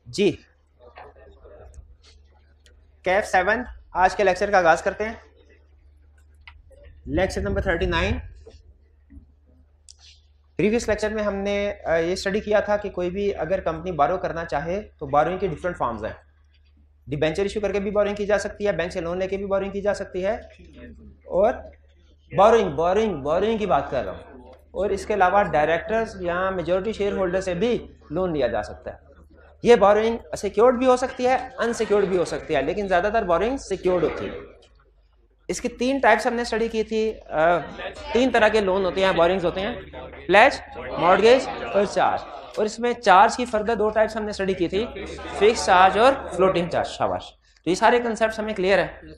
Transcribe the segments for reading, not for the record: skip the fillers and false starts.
जी कैफ 7 आज के लेक्चर का आगाज करते हैं। Lecture number 39। प्रीवियस लेक्चर में हमने ये स्टडी किया था कि कोई भी अगर कंपनी बारो करना चाहे तो बारोइंग की डिफरेंट फॉर्म्स हैं। डिबेंचर इशू करके भी बारोइंग की जा सकती है, बैंक से लोन लेके भी बारोइंग की जा सकती है, और बारोइंग की बात कर रहा हूँ। और इसके अलावा डायरेक्टर्स या मेजॉरिटी शेयर होल्डर से भी लोन लिया जा सकता है। ये बोरोइंग सिक्योर्ड भी हो सकती है, अनसिक्योर्ड भी हो सकती है, लेकिन ज्यादातर बोरोइंग सिक्योर्ड होती है। इसकी तीन टाइप्स हमने स्टडी की थी। तीन तरह के लोन होते हैं, बोरोइंग्स होते हैं, प्लेज, मॉर्गेज और चार्ज। और इसमें चार्ज की फर्दर दो टाइप्स हमने स्टडी की थी, फिक्स चार्ज और फ्लोटिंग चार्ज। शाबाश, तो ये सारे कंसेप्ट हमें क्लियर है।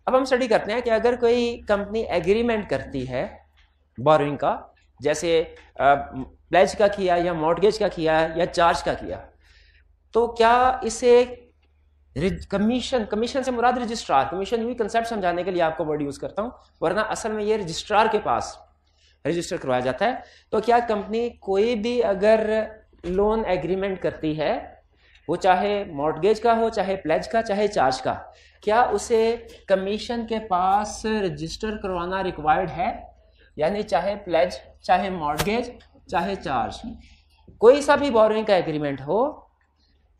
अब हम स्टडी करते हैं कि अगर कोई कंपनी एग्रीमेंट करती है बोरोइंग का, जैसे प्लेज का किया या मॉर्गेज का किया या चार्ज का किया, तो क्या इसे कमीशन से मुराद रजिस्ट्रार, कमीशन भी कंसेप्ट समझाने के लिए आपको वर्ड यूज करता हूं, वरना असल में ये रजिस्ट्रार के पास रजिस्टर करवाया जाता है। तो क्या कंपनी कोई भी अगर लोन एग्रीमेंट करती है, वो चाहे मॉर्गेज का हो, चाहे प्लेज का, चाहे चार्ज का, क्या उसे कमीशन के पास रजिस्टर करवाना रिक्वायर्ड है? यानी चाहे प्लेज, चाहे मॉर्गेज, चाहे चार्ज, कोई सा भी बोरोइंग का एग्रीमेंट हो,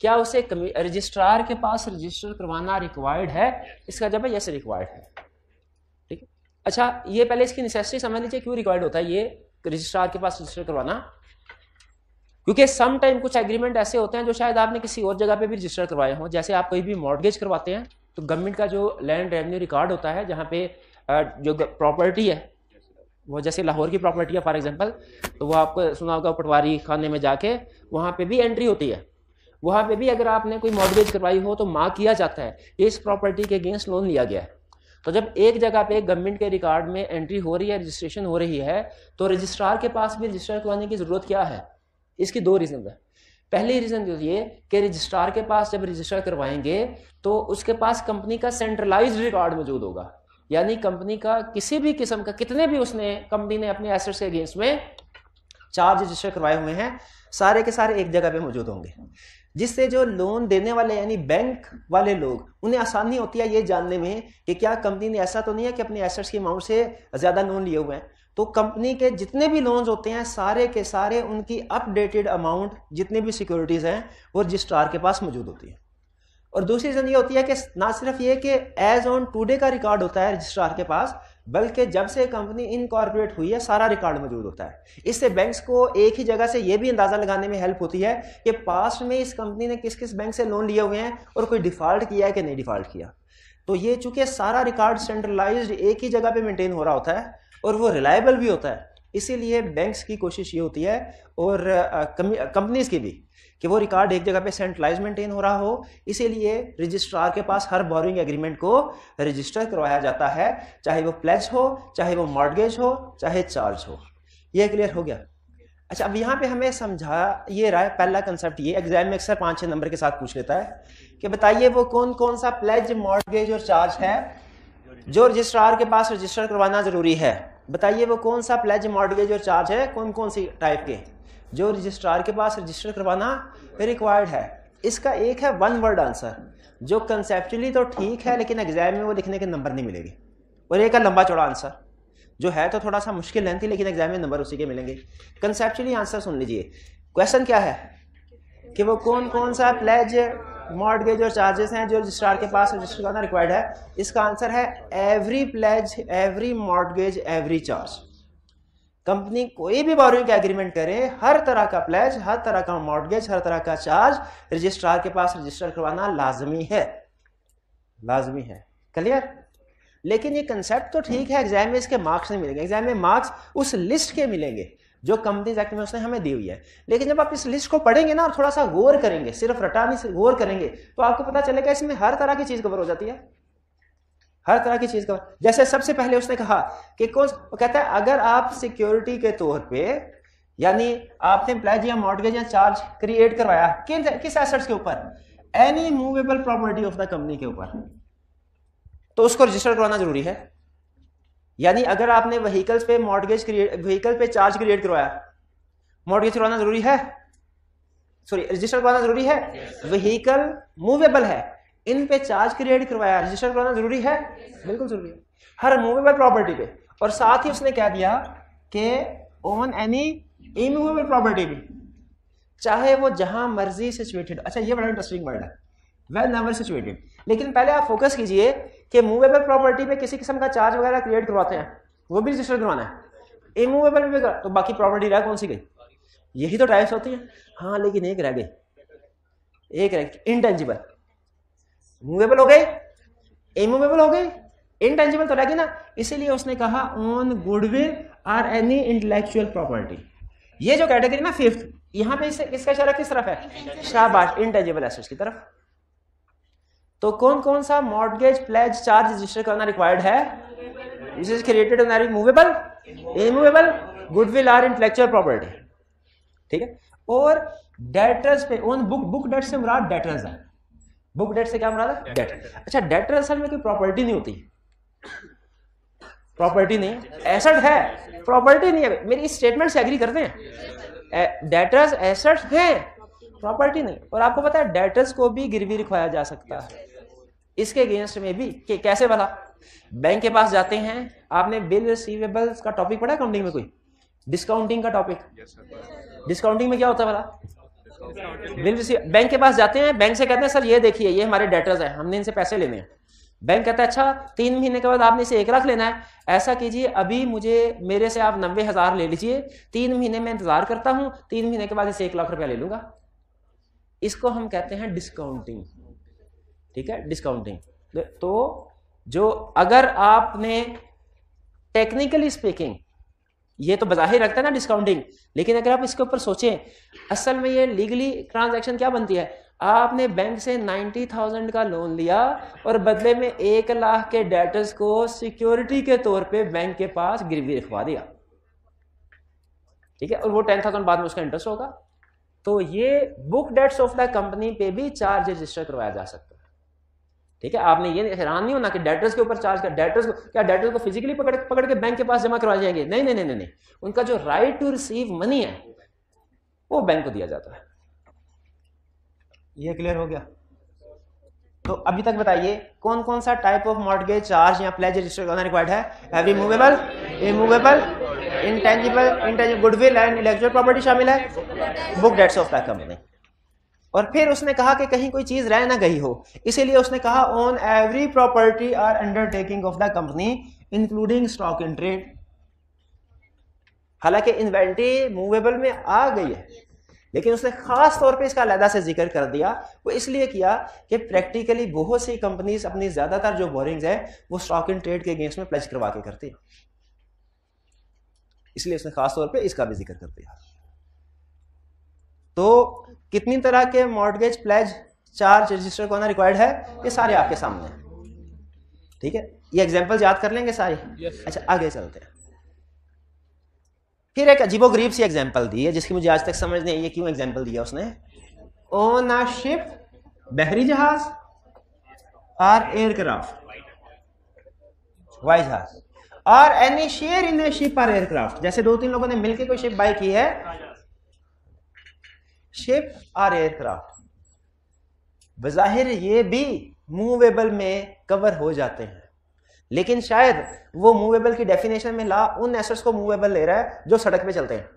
क्या उसे रजिस्ट्रार के पास रजिस्टर करवाना रिक्वायर्ड है? इसका जवाब है यस, रिक्वायर्ड है। ठीक है, अच्छा ये पहले इसकी नेसेसिटी समझ लीजिए, क्यों रिक्वायर्ड होता है ये रजिस्ट्रार के पास रजिस्टर करवाना। क्योंकि सम टाइम कुछ एग्रीमेंट ऐसे होते हैं जो शायद आपने किसी और जगह पे भी रजिस्टर करवाए हों। जैसे आप कोई भी मॉर्गेज करवाते हैं तो गवर्नमेंट का जो लैंड रेवेन्यू रिकॉर्ड होता है, जहाँ पे जो प्रॉपर्टी है, वो जैसे लाहौर की प्रॉपर्टी है फॉर एग्जांपल, तो वो आपको सुना होगा पटवारी खाने में जाके वहाँ पे भी एंट्री होती है। वहाँ पे भी अगर आपने कोई मॉर्गेज करवाई हो तो मार्क किया जाता है इस प्रॉपर्टी के अगेंस्ट लोन लिया गया है। तो जब एक जगह पे गवर्नमेंट के रिकॉर्ड में एंट्री हो रही है, रजिस्ट्रेशन हो रही है, तो रजिस्ट्रार के पास भी रजिस्टर करवाने की जरूरत क्या है? इसकी दो रीजन है। पहली रीजन जो ये कि रजिस्ट्रार के पास जब रजिस्टर करवाएंगे तो उसके पास कंपनी का सेंट्रलाइज्ड रिकॉर्ड मौजूद होगा। यानी कंपनी का किसी भी किस्म का, कितने भी उसने कंपनी ने अपने एसेट्स के अगेंस्ट में चार्ज रजिस्टर करवाए हुए हैं, सारे के सारे एक जगह पे मौजूद होंगे, जिससे जो लोन देने वाले यानी बैंक वाले लोग, उन्हें आसानी होती है ये जानने में कि क्या कंपनी ने ऐसा तो नहीं है कि अपने एसेट्स की अमाउंट से ज्यादा लोन लिए हुए हैं। तो कंपनी के जितने भी लोन्स होते हैं सारे के सारे उनकी अपडेटेड अमाउंट, जितने भी सिक्योरिटीज हैं, वो रजिस्ट्रार के पास मौजूद होती है। और दूसरी रीजन ये होती है कि ना सिर्फ ये कि एज ऑन टुडे का रिकॉर्ड होता है रजिस्ट्रार के पास, बल्कि जब से कंपनी इनकॉर्पोरेट हुई है सारा रिकॉर्ड मौजूद होता है। इससे बैंक्स को एक ही जगह से ये भी अंदाजा लगाने में हेल्प होती है कि पास्ट में इस कंपनी ने किस किस बैंक से लोन लिए हुए हैं और कोई डिफॉल्ट किया है कि नहीं डिफॉल्ट किया। तो ये चूंकि सारा रिकॉर्ड सेंट्रलाइज्ड एक ही जगह पे मेंटेन हो रहा होता है और वो रिलायबल भी होता है, इसीलिए बैंक्स की कोशिश ये होती है और कंपनीज की भी कि वो रिकॉर्ड एक जगह पे सेंट्रलाइज मेंटेन हो रहा हो। इसीलिए रजिस्ट्रार के पास हर बोरोइंग एग्रीमेंट को रजिस्टर करवाया जाता है, चाहे वो प्लेज हो, चाहे वो मॉर्गेज हो, चाहे चार्ज हो। ये क्लियर हो गया? अच्छा, अब यहाँ पे हमें समझा ये रहा है पहला कंसेप्ट। ये एग्जाम में अक्सर 5-6 नंबर के साथ पूछ लेता है कि बताइए वो कौन कौन सा प्लेज, मॉर्गेज और चार्ज है जो रजिस्ट्रार के पास रजिस्टर करवाना जरूरी है। बताइए वो कौन सा प्लेज, मॉर्गेज और चार्ज है, कौन कौन सी टाइप के, जो रजिस्ट्रार के पास रजिस्टर करवाना रिक्वायर्ड है। इसका एक है वन वर्ड आंसर, जो कंसेप्चुअली तो ठीक है लेकिन एग्जाम में वो लिखने के नंबर नहीं मिलेगी। और एक है लंबा चौड़ा आंसर, जो है तो थोड़ा सा मुश्किल लेंथी, लेकिन एग्जाम में नंबर उसी के मिलेंगे। कंसेप्चुअली आंसर सुन लीजिए। क्वेश्चन क्या है कि वो कौन कौन सा प्लेज, मॉर्गेज और चार्जेस हैं जो रजिस्ट्रार के पास रजिस्टर करना रिक्वायर्ड है। इसका आंसर है every pledge, every mortgage, every charge. Company कोई भी बोरोइंग का एग्रीमेंट करे, हर तरह का प्लेज, हर तरह का मॉर्गेज, हर तरह का चार्ज रजिस्ट्रार के पास रजिस्टर करवाना लाजमी है, लाजमी है। क्लियर? लेकिन ये कंसेप्ट तो ठीक है, एग्जाम में इसके मार्क्स नहीं मिलेंगे। एग्जाम में मार्क्स उस लिस्ट के मिलेंगे जो कंपनीज एक्ट में उसने हमें दी हुई है। लेकिन जब आप इस लिस्ट को पढ़ेंगे ना और थोड़ा सा गौर करेंगे, सिर्फ रटा नहीं गौर करेंगे, तो आपको पता चलेगा इसमें हर तरह की चीज कवर हो जाती है, हर तरह की चीज का। जैसे सबसे पहले उसने कहा कि वो कहता है अगर आप सिक्योरिटी के तौर पे, यानी आपने प्लेज या मॉर्गेज या चार्ज क्रिएट करवाया किस एसेट्स के ऊपर, any movable property of the company के ऊपर, तो उसको रजिस्टर करवाना जरूरी है। यानी अगर आपने व्हीकल्स पे व्हीकल पे चार्ज क्रिएट करवाया, मॉर्गेज करवाना जरूरी है? सॉरी रजिस्टर करवाना जरूरी है। व्हीकल मूवेबल है, इन पे चार्ज क्रिएट करवाया, रजिस्टर करवाना जरूरी है, बिल्कुल जरूरी है हर मूवेबल प्रॉपर्टी पे। और साथ ही उसने कह दिया कि ऑन एनी इमूवेबल प्रॉपर्टी भी, चाहे वो जहां मर्जी सिचुएटेड। अच्छा ये बड़ा इंटरेस्टिंग वर्ड है, वेल नेवर सिचुएटेड। लेकिन पहले आप फोकस कीजिए कि मूवेबल प्रॉपर्टी पे किसी किस्म का चार्ज वगैरह क्रिएट करवाते हैं, वो भी रजिस्टर करवाना है। इमूवेबल भी तो बाकी प्रॉपर्टी रह कौन सी गई, यही तो टाइप्स होती हैं। हाँ लेकिन एक रह गई, एक रह गई इनटेंजिबल। मूवेबल हो गई, इमूवेबल हो गई, इनटेंजिबल तो रहेगी ना। इसीलिए उसने कहा ऑन गुडविल और एनी इंटेलेक्चुअल प्रॉपर्टी। ये जो कैटेगरी ना फिफ्थ, यहां पे इसका इशारा किस तरफ है, शाबाश, इंटेंजिबल एसेट्स की तरफ। तो कौन कौन सा मॉर्गेज प्लेज चार्ज रजिस्टर करना रिक्वायर्ड है, this is created on any movable, immovable, goodwill और इंटेलेक्चुअल प्रॉपर्टी, ठीक है। और डेटर्स पे ऑन बुक डेट से मुराद डेटर्स है, बुक डेट से क्या मुराद है, डेटर। अच्छा डेटर असल में कोई प्रॉपर्टी नहीं होती, प्रॉपर्टी नहीं, एसेट है, प्रॉपर्टी नहीं है। मेरी इस स्टेटमेंट से एग्री करते हैं, डेटर्स एसेट्स हैं, प्रॉपर्टी नहीं। और आपको पता है डेटर्स को भी गिरवी रखवाया जा सकता है इसके अगेंस्ट में भी, कि कैसे वाला, बैंक के पास जाते हैं, आपने बिल रिसीवेबल्स का टॉपिक पढ़ा अकाउंटिंग में, कोई डिस्काउंटिंग का टॉपिक, डिस्काउंटिंग में क्या होता है वाला, बिल रिसीव, बैंक के पास जाते हैं, बैंक से कहते हैं सर ये देखिए ये हमारे डेटर्स हैं, हमने इनसे पैसे लेने हैं। बैंक कहता है अच्छा 3 महीने के बाद आपने इसे 1 लाख लेना है, ऐसा कीजिए अभी मुझे मेरे से आप 90,000 ले लीजिए, 3 महीने में इंतजार करता हूं, 3 महीने के बाद इसे 1 लाख रुपया ले लूंगा। इसको हम कहते हैं डिस्काउंटिंग, ठीक है, डिस्काउंटिंग। तो जो अगर आपने टेक्निकली स्पीकिंग, ये तो बज़ाहिर रखता है ना डिस्काउंटिंग, लेकिन अगर आप इसके ऊपर सोचें असल में ये लीगली ट्रांजैक्शन क्या बनती है, आपने बैंक से 90,000 का लोन लिया और बदले में 1 लाख के डेटर्स को सिक्योरिटी के तौर पे बैंक के पास गिरवी रखवा दिया, ठीक है, और वो 10,000 बाद में उसका इंटरेस्ट होगा। तो ये book debts of the company पे भी चार्ज रजिस्टर करवाया जा सकता है, ठीक है। आपने ये हैरान नहीं होना कि डेटर्स के ऊपर चार्ज कर, डेटर्स को क्या, डेटर्स को फिजिकली पकड़ के बैंक के पास जमा करवाए जाएंगे, नहीं नहीं नहीं नहीं, उनका जो राइट टू रिसीव मनी है वो बैंक को दिया जाता है। ये क्लियर हो गया। तो अभी तक बताइए कौन कौन सा टाइप ऑफ मॉर्गेज चार्ज या प्लेज रजिस्टर करना रिक्वायर्ड है, every movable, immovable, intangible, goodwill and intellectual property शामिल है, book debts of the company. और फिर उसने कहा कि कहीं कोई चीज रह ना गई हो, इसीलिए उसने कहा ऑन एवरी प्रॉपर्टी और undertaking of the company including stock in trade. हालांकि इन्वेंट्री मूवेबल में आ गई है, लेकिन उसने खास तौर पे इसका अलहदा से जिक्र कर दिया। वो इसलिए किया कि प्रैक्टिकली बहुत सी कंपनीज अपनी ज्यादातर जो बोरिंग्स है वो स्टॉक इन ट्रेड के अगेंस्ट में प्लेज करवा के करती है, इसलिए उसने खास तौर पे इसका भी जिक्र कर दिया। तो कितनी तरह के मॉर्गेज प्लेज चार्ज रजिस्टर करना रिक्वायर्ड है, ये सारे आपके सामने हैं, ठीक है। ये एग्जांपल याद कर लेंगे सारे, अच्छा आगे चलते हैं। फिर एक अजीबोगरीब सी एग्जांपल दी है जिसकी मुझे आज तक समझ नहीं आई, ये क्यों एग्जांपल दिया उसने। ऑन अ शिप, बहरी जहाज और एयरक्राफ्ट, हवाई जहाज, और any share in A ship और एयरक्राफ्ट। जैसे 2-3 लोगों ने मिलकर कोई शिप बाय की है, शिप और एयरक्राफ्ट, बज़ाहिर ये भी मूवेबल में कवर हो जाते हैं, लेकिन शायद वो मूवेबल की डेफिनेशन में ला उन एसेट्स को मूवेबल ले रहा है जो सड़क पे चलते हैं।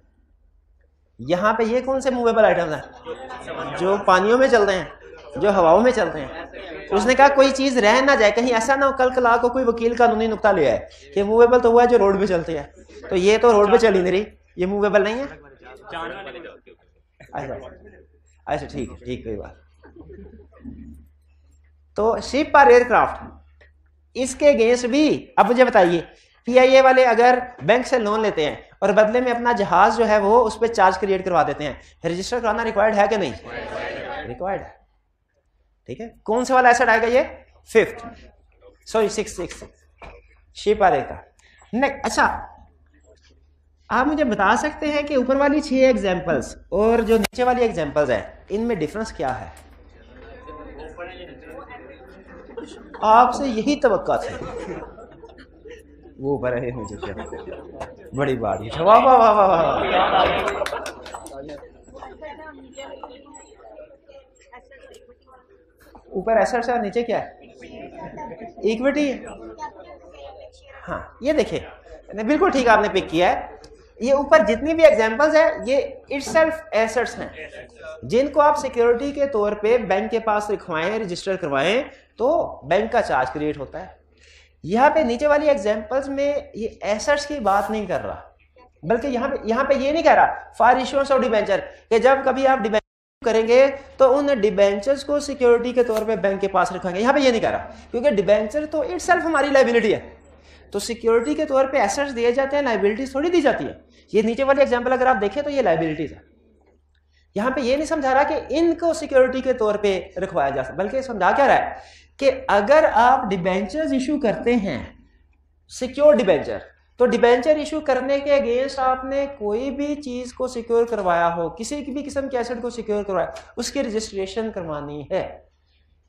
यहां पे ये कौन से मूवेबल आइटम्स हैं, जो पानियों में चलते हैं, जो हवाओं में चलते हैं। उसने कहा कोई चीज रह ना जाए, कहीं ऐसा ना हो कल कला को कोई वकील कानूनी नुक्ता ले आए कि मूवेबल तो हुआ है जो रोड पे चलते हैं, तो ये तो रोड पे चली नहीं रही, ये मूवेबल नहीं है। अच्छा ठीक है, ठीक कोई बात। तो शिप और एयरक्राफ्ट, इसके अगेंस्ट भी अब मुझे बताइए, पीआईए वाले अगर बैंक से लोन लेते हैं और बदले में अपना जहाज जो है वो उस पर चार्ज क्रिएट करवा देते हैं, रजिस्टर कराना रिक्वायर्ड है कि नहीं, रिक्वायर्ड है, ठीक है। कौन सा वाला एसेट आएगा, ये फिफ्थ, सॉरी सिक्स, शिप और एयरक्राफ्ट। नेक्स्ट, अच्छा आप मुझे बता सकते हैं कि ऊपर वाली 6 एग्जांपल्स और जो नीचे वाली एग्जांपल्स है इनमें डिफरेंस क्या है? आपसे यही तवक्का थी, वो ऊपर है मुझे क्या बड़ी बात है। वाह वाह वाह वाह, ऊपर एसेट्स है, नीचे क्या है, इक्विटी है। हाँ ये देखिए बिल्कुल ठीक आपने पिक किया है। ये ऊपर जितनी भी एग्जांपल्स है ये इटसेल्फ एसेट्स हैं जिनको आप सिक्योरिटी के तौर पे बैंक के पास लिखवाएं, रजिस्टर करवाएं तो बैंक का चार्ज क्रिएट होता है। यहाँ पे नीचे वाली एग्जांपल्स में ये एसेट्स की बात नहीं कर रहा, बल्कि यहाँ पे ये नहीं कह रहा फॉर इश्यूएंस ऑफ डिबेंचर कि जब कभी आप डिबेंचर करेंगे तो उन डिबेंचर्स को सिक्योरिटी के तौर पे बैंक के पास रखेंगे। यहाँ पे ये नहीं कह रहा, क्योंकि डिबेंचर तो इटसेल्फ हमारी लायबिलिटी है, तो सिक्योरिटी के तौर पे एसेट्स दिए जाते हैं, लायबिलिटीज थोड़ी दी जाती है। ये नीचे वाली एग्जांपल अगर आप देखें तो ये लायबिलिटीज है। यहाँ पे ये नहीं समझा रहा कि इनको सिक्योरिटी के तौर पे रखवाया जा सकता, बल्कि समझा क्या रहा है कि अगर आप डिबेंचर्स इशू करते हैं, सिक्योर डिबेंचर, तो डिबेंचर इशू करने के अगेंस्ट आपने कोई भी चीज को सिक्योर करवाया हो, किसी भी किस्म के एसेट को सिक्योर करवाया, उसकी रजिस्ट्रेशन करवानी है।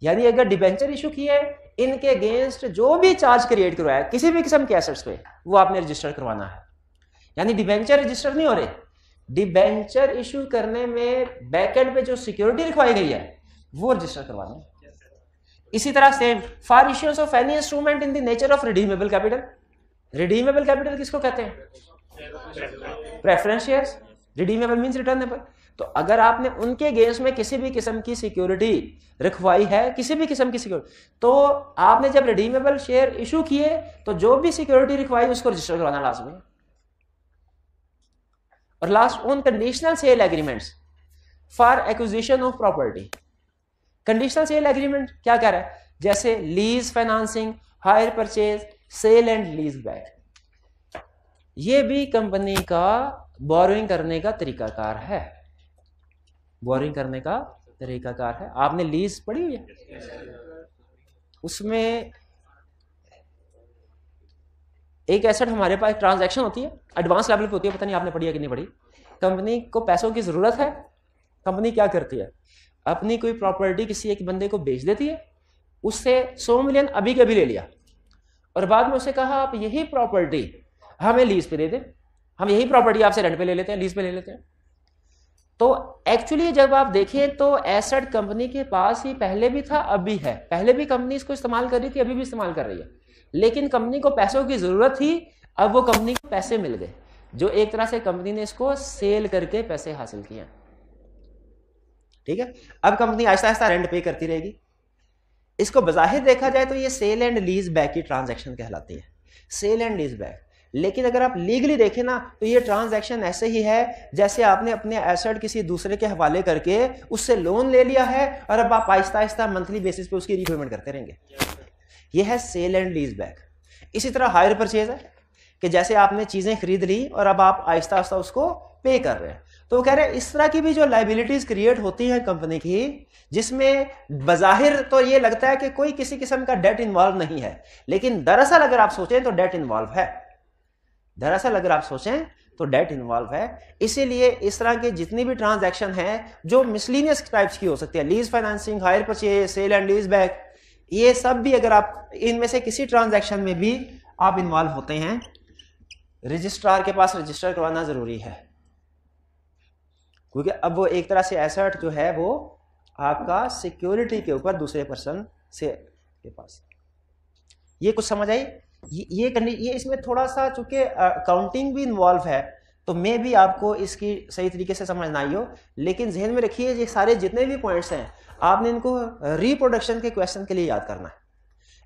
यानी अगर डिबेंचर इशू किए, इनके अगेंस्ट जो भी चार्ज क्रिएट करवाया किसी भी किस्म के एसेट्स पे, वो आपने रजिस्टर करवाना है। यानी डिबेंचर रजिस्टर नहीं हो रहे, डिबेंचर इशू करने में बैकएंड पे जो सिक्योरिटी लिखवाई गई है वो रजिस्टर करवाना है। इसी तरह same for issuance of any instrument in the nature of redeemable capital. Redeemable capital किसको कहते हैं, preference shares. Redeemable means returnable. तो अगर आपने उनके अगेंस्ट में किसी भी किस्म की सिक्योरिटी रखवाई है, किसी भी किस्म की सिक्योरिटी, तो आपने जब रिडीमेबल शेयर इशू किए तो जो भी सिक्योरिटी रिक्वायर्ड उसको रजिस्टर करवाना लाजमी है। और last on conditional sale agreements for acquisition of property. Conditional sale agreement क्या कह रहा है, जैसे lease financing, hire purchase, sale and lease back, ये भी कंपनी का बोरोइंग करने का तरीकाकार है। बोरोइंग करने का तरीकाकार है। आपने लीज पढ़ी हुई है, उसमें एक एसेट हमारे पास ट्रांजैक्शन होती है, एडवांस लेवल पे होती है, पता नहीं आपने पढ़ी है कि नहीं पढ़ी। कंपनी को पैसों की जरूरत है, कंपनी क्या करती है, अपनी कोई प्रॉपर्टी किसी एक बंदे को बेच देती है, उससे 100 मिलियन अभी के अभी ले लिया और बाद में उसे कहा आप यही प्रॉपर्टी हमें लीज पे दे दें, हम यही प्रॉपर्टी आपसे रेंट पे ले लेते हैं, लीज पे ले लेते हैं। तो एक्चुअली जब आप देखें तो एसेट कंपनी के पास ही पहले भी था, अभी है। पहले भी कंपनी इसको इस्तेमाल कर रही थी, अभी भी इस्तेमाल कर रही है, लेकिन कंपनी को पैसों की जरूरत थी, अब वो कंपनी को पैसे मिल गए, जो एक तरह से कंपनी ने इसको सेल करके पैसे हासिल किए। ठीक है, अब कंपनी आहिस्ता आहिस्ता रेंट पे करती रहेगी। इसको बज़ाहिर देखा जाए तो ये सेल एंड लीज बैक की ट्रांजैक्शन कहलाती है, सेल एंड लीज बैक। लेकिन अगर आप लीगली देखें ना तो ये ट्रांजैक्शन ऐसे ही है जैसे आपने अपने एसेट किसी दूसरे के हवाले करके उससे लोन ले लिया है और अब आप आहिस्ता आहिस्ता मंथली बेसिस पे उसकी रीपेमेंट करते रहेंगे। ये है सेल एंड लीज बैक। इसी तरह हायर परचेज है कि जैसे आपने चीजें खरीद ली और अब आप आहिस्ता आहिस्ता उसको पे कर रहे हैं। तो वो कह रहे हैं इस तरह की भी जो लायबिलिटीज क्रिएट होती हैं कंपनी की, जिसमें बज़ाहिर तो ये लगता है कि कोई किसी किस्म का डेट इन्वॉल्व नहीं है, लेकिन दरअसल अगर आप सोचें तो डेट इन्वॉल्व है। दरअसल अगर आप सोचें तो डेट इन्वॉल्व है। इसीलिए इस तरह के जितनी भी ट्रांजैक्शन हैं जो मिसलिनियस टाइप्स की हो सकती है, lease financing, hire purchase, sale and lease back, ये सब भी अगर आप इनमें से किसी ट्रांजैक्शन में भी आप इन्वॉल्व होते हैं, रजिस्ट्रार के पास रजिस्टर करवाना जरूरी है, क्योंकि अब वो एक तरह से एसेट जो है वो आपका सिक्योरिटी के ऊपर दूसरे पर्सन से के पास। ये कुछ समझ आई? ये इसमें थोड़ा सा चूंकि अकाउंटिंग भी इन्वॉल्व है तो मैं भी आपको इसकी सही तरीके से समझ ना आई हो, लेकिन जहन में रखिए ये सारे जितने भी पॉइंट्स हैं आपने इनको रिप्रोडक्शन के क्वेश्चन के लिए याद करना है।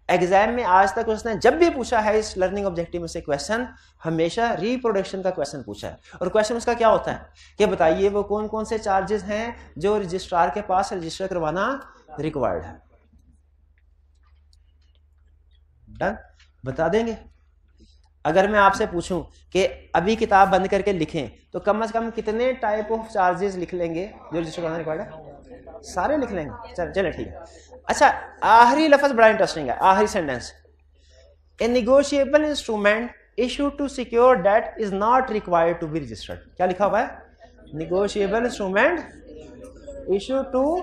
एग्जाम में आज तक उसने जब भी पूछा है इस लर्निंग ऑब्जेक्टिव में से क्वेश्चन, हमेशा रिप्रोडक्शन का क्वेश्चन पूछा है। और क्वेश्चन उसका क्या होता है कि बताइए वो कौन कौन से चार्जेस हैं जो रजिस्ट्रार के पास रजिस्टर करवाना रिक्वायर्ड है। डन, बता देंगे। अगर मैं आपसे पूछूं कि अभी किताब बंद करके लिखें तो कम से कम कितने टाइप ऑफ चार्जेस लिख लेंगे जो रजिस्टर करवाना रिक्वायर्ड है? सारे लिख लेंगे। चले ठीक है। अच्छा, आखिरी लफ्ज बड़ा इंटरेस्टिंग है, आखिरी sentence, a negotiable instrument issue to secure debt is not required to be registered. क्या लिखा हुआ है? Negotiable instrument issue to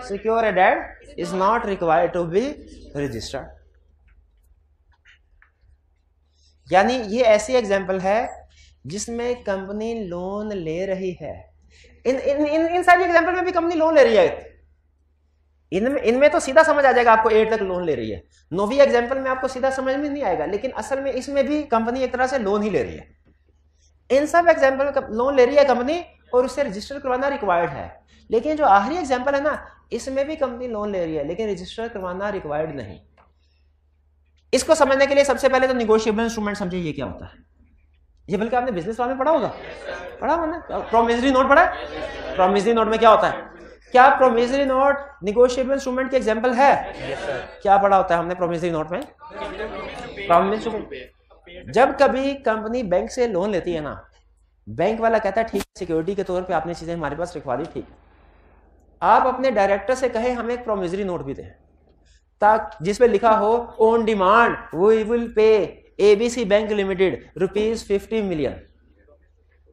secure a debt is not required to be registered. यानी ये ऐसी एग्जांपल है जिसमें कंपनी लोन ले रही है। इन सारी एग्जांपल में भी कंपनी लोन ले रही है। इनमें तो सीधा समझ आ जाएगा आपको 8 तक लोन ले रही है। 9वीं एग्जाम्पल में आपको सीधा समझ में नहीं आएगा, लेकिन असल में इसमें भी कंपनी एक तरह से लोन ही ले रही है। इन सब एग्जाम्पल में लोन ले रही है कंपनी और उससे रजिस्टर करवाना रिक्वायर्ड है। लेकिन जो आखिरी एग्जाम्पल है ना, इसमें भी कंपनी लोन ले रही है लेकिन रजिस्टर करवाना रिक्वायर्ड नहीं। इसको समझने के लिए सबसे पहले तो निगोशिएबल इंस्ट्रूमेंट समझिए ये क्या होता है। ये बल्कि आपने बिजनेस लॉ में पढ़ा होगा, पढ़ा होगा ना, प्रोमिसरी नोट पढ़ा है। प्रोमिसरी नोट में क्या होता है? क्या प्रोमिसरी नोट निगोशिएबल इंस्ट्रूमेंट के एग्जांपल है? क्या पढ़ा होता है हमने प्रोमिसरी नोट में? जब कभी कंपनी बैंक से लोन लेती है ना, बैंक वाला कहता है ठीक सिक्योरिटी के तौर पे आपने चीजें हमारे पास रखवा दी, ठीक, आप अपने डायरेक्टर से कहें हमें एक प्रोमिसरी नोट भी दें ताकि जिसपे लिखा हो on demand we will pay ABC bank limited ₹50 million,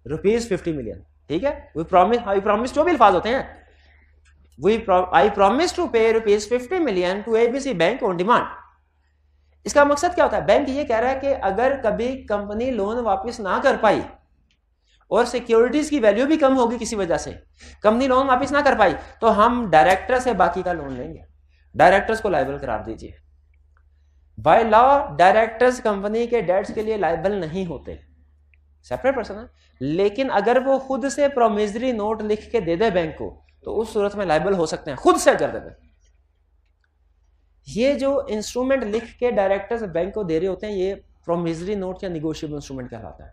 ₹50 million, ठीक है। वी प्रॉमिस जो भी अल्फाज होते हैं, I promise to pay ₹50 million to ABC bank on demand. इसका मकसद क्या होता है? बैंक ये कह रहा है कि अगर कभी कंपनी लोन वापस ना कर पाई और सिक्योरिटीज की वैल्यू भी कम होगी किसी वजह से, कंपनी लोन वापस ना कर पाई, तो हम डायरेक्टर से बाकी का लोन लेंगे, डायरेक्टर्स को लायबल करार दीजिए। बाय लॉ डायरेक्टर्स कंपनी के डेट्स के लिए लायबल नहीं होते, सेपरेट पर्सन है, लेकिन अगर वो खुद से प्रोमिसरी नोट लिख के दे दे बैंक को तो उस सूरत में लायबल हो सकते हैं, खुद से कर देते। ये जो इंस्ट्रूमेंट लिख के डायरेक्टर्स बैंक को दे रहे होते हैं ये प्रोमिसरी नोट या निगोशिएबल इंस्ट्रूमेंट कहलाता है।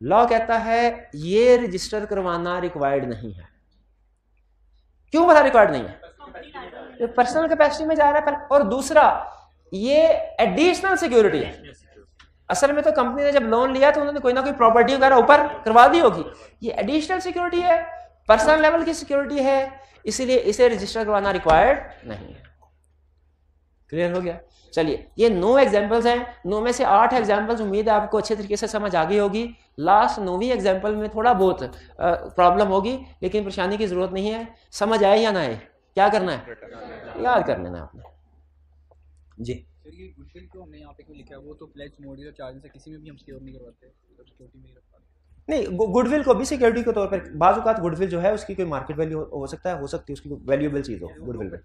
लॉ कहता है ये रजिस्टर करवाना रिक्वायर्ड नहीं है। क्यों बोला रिक्वायर्ड नहीं है? पर्सनल कैपेसिटी में जा रहा है। और दूसरा ये एडिशनल सिक्योरिटी है। असल में तो कंपनी ने जब लोन लिया तो उन्होंने कोई ना कोई प्रॉपर्टी वगैरह ऊपर करवा दी होगी, ये एडिशनल सिक्योरिटी है, पर्सनल लेवल की सिक्योरिटी है, इसीलिए इसे रजिस्टर करवाना रिक्वायर्ड नहीं है। क्लियर हो गया? चलिए, ये 9 एग्जांपल्स हैं, 9 में से 8 एग्जांपल्स उम्मीद है आपको अच्छे तरीके से समझ आ गई होगी। लास्ट 9वीं एग्जांपल में थोड़ा बहुत प्रॉब्लम होगी, लेकिन परेशानी की जरूरत नहीं है। समझ आए या ना आए, क्या करना है? याद कर लेना आपने जी। गुडविल को हमने यहाँ पे क्यों लिखा है? वो तो प्लेज मोड है, चार्ज से किसी में भी हम सिक्योर नहीं करवाते, तो सिक्योरिटी में ही रखवाते। नहीं, गुडविल को भी सिक्योरिटी के तौर पर बाज़ औक़ात गुडविल जो है उसकी कोई मार्केट वैल्यू हो सकता है, हो सकती है उसकी वैल्यूएबल चीज़ हो गुडविल में,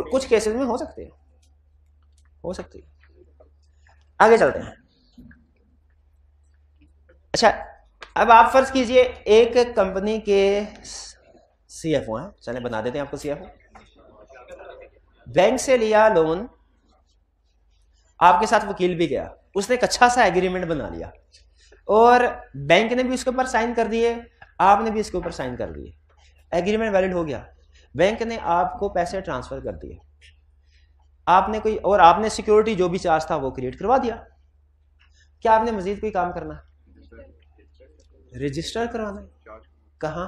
कुछ केसेस में हो सकती है, हो सकती है। आगे चलते हैं। अच्छा, अब आप फर्ज कीजिए एक कंपनी के सीएफओ हैं, चले बना देते हैं आपको सीएफओ। बैंक से लिया लोन, आपके साथ वकील भी गया, उसने एक अच्छा सा एग्रीमेंट बना लिया और बैंक ने भी उसके ऊपर साइन कर दिए, आपने भी इसके ऊपर साइन कर दिए, एग्रीमेंट वैलिड हो गया। बैंक ने आपको पैसे ट्रांसफर कर दिए, आपने कोई और आपने सिक्योरिटी जो भी चार्ज था वो क्रिएट करवा दिया। क्या आपने मजीद कोई काम करना? रजिस्टर करवाना है। कहाँ?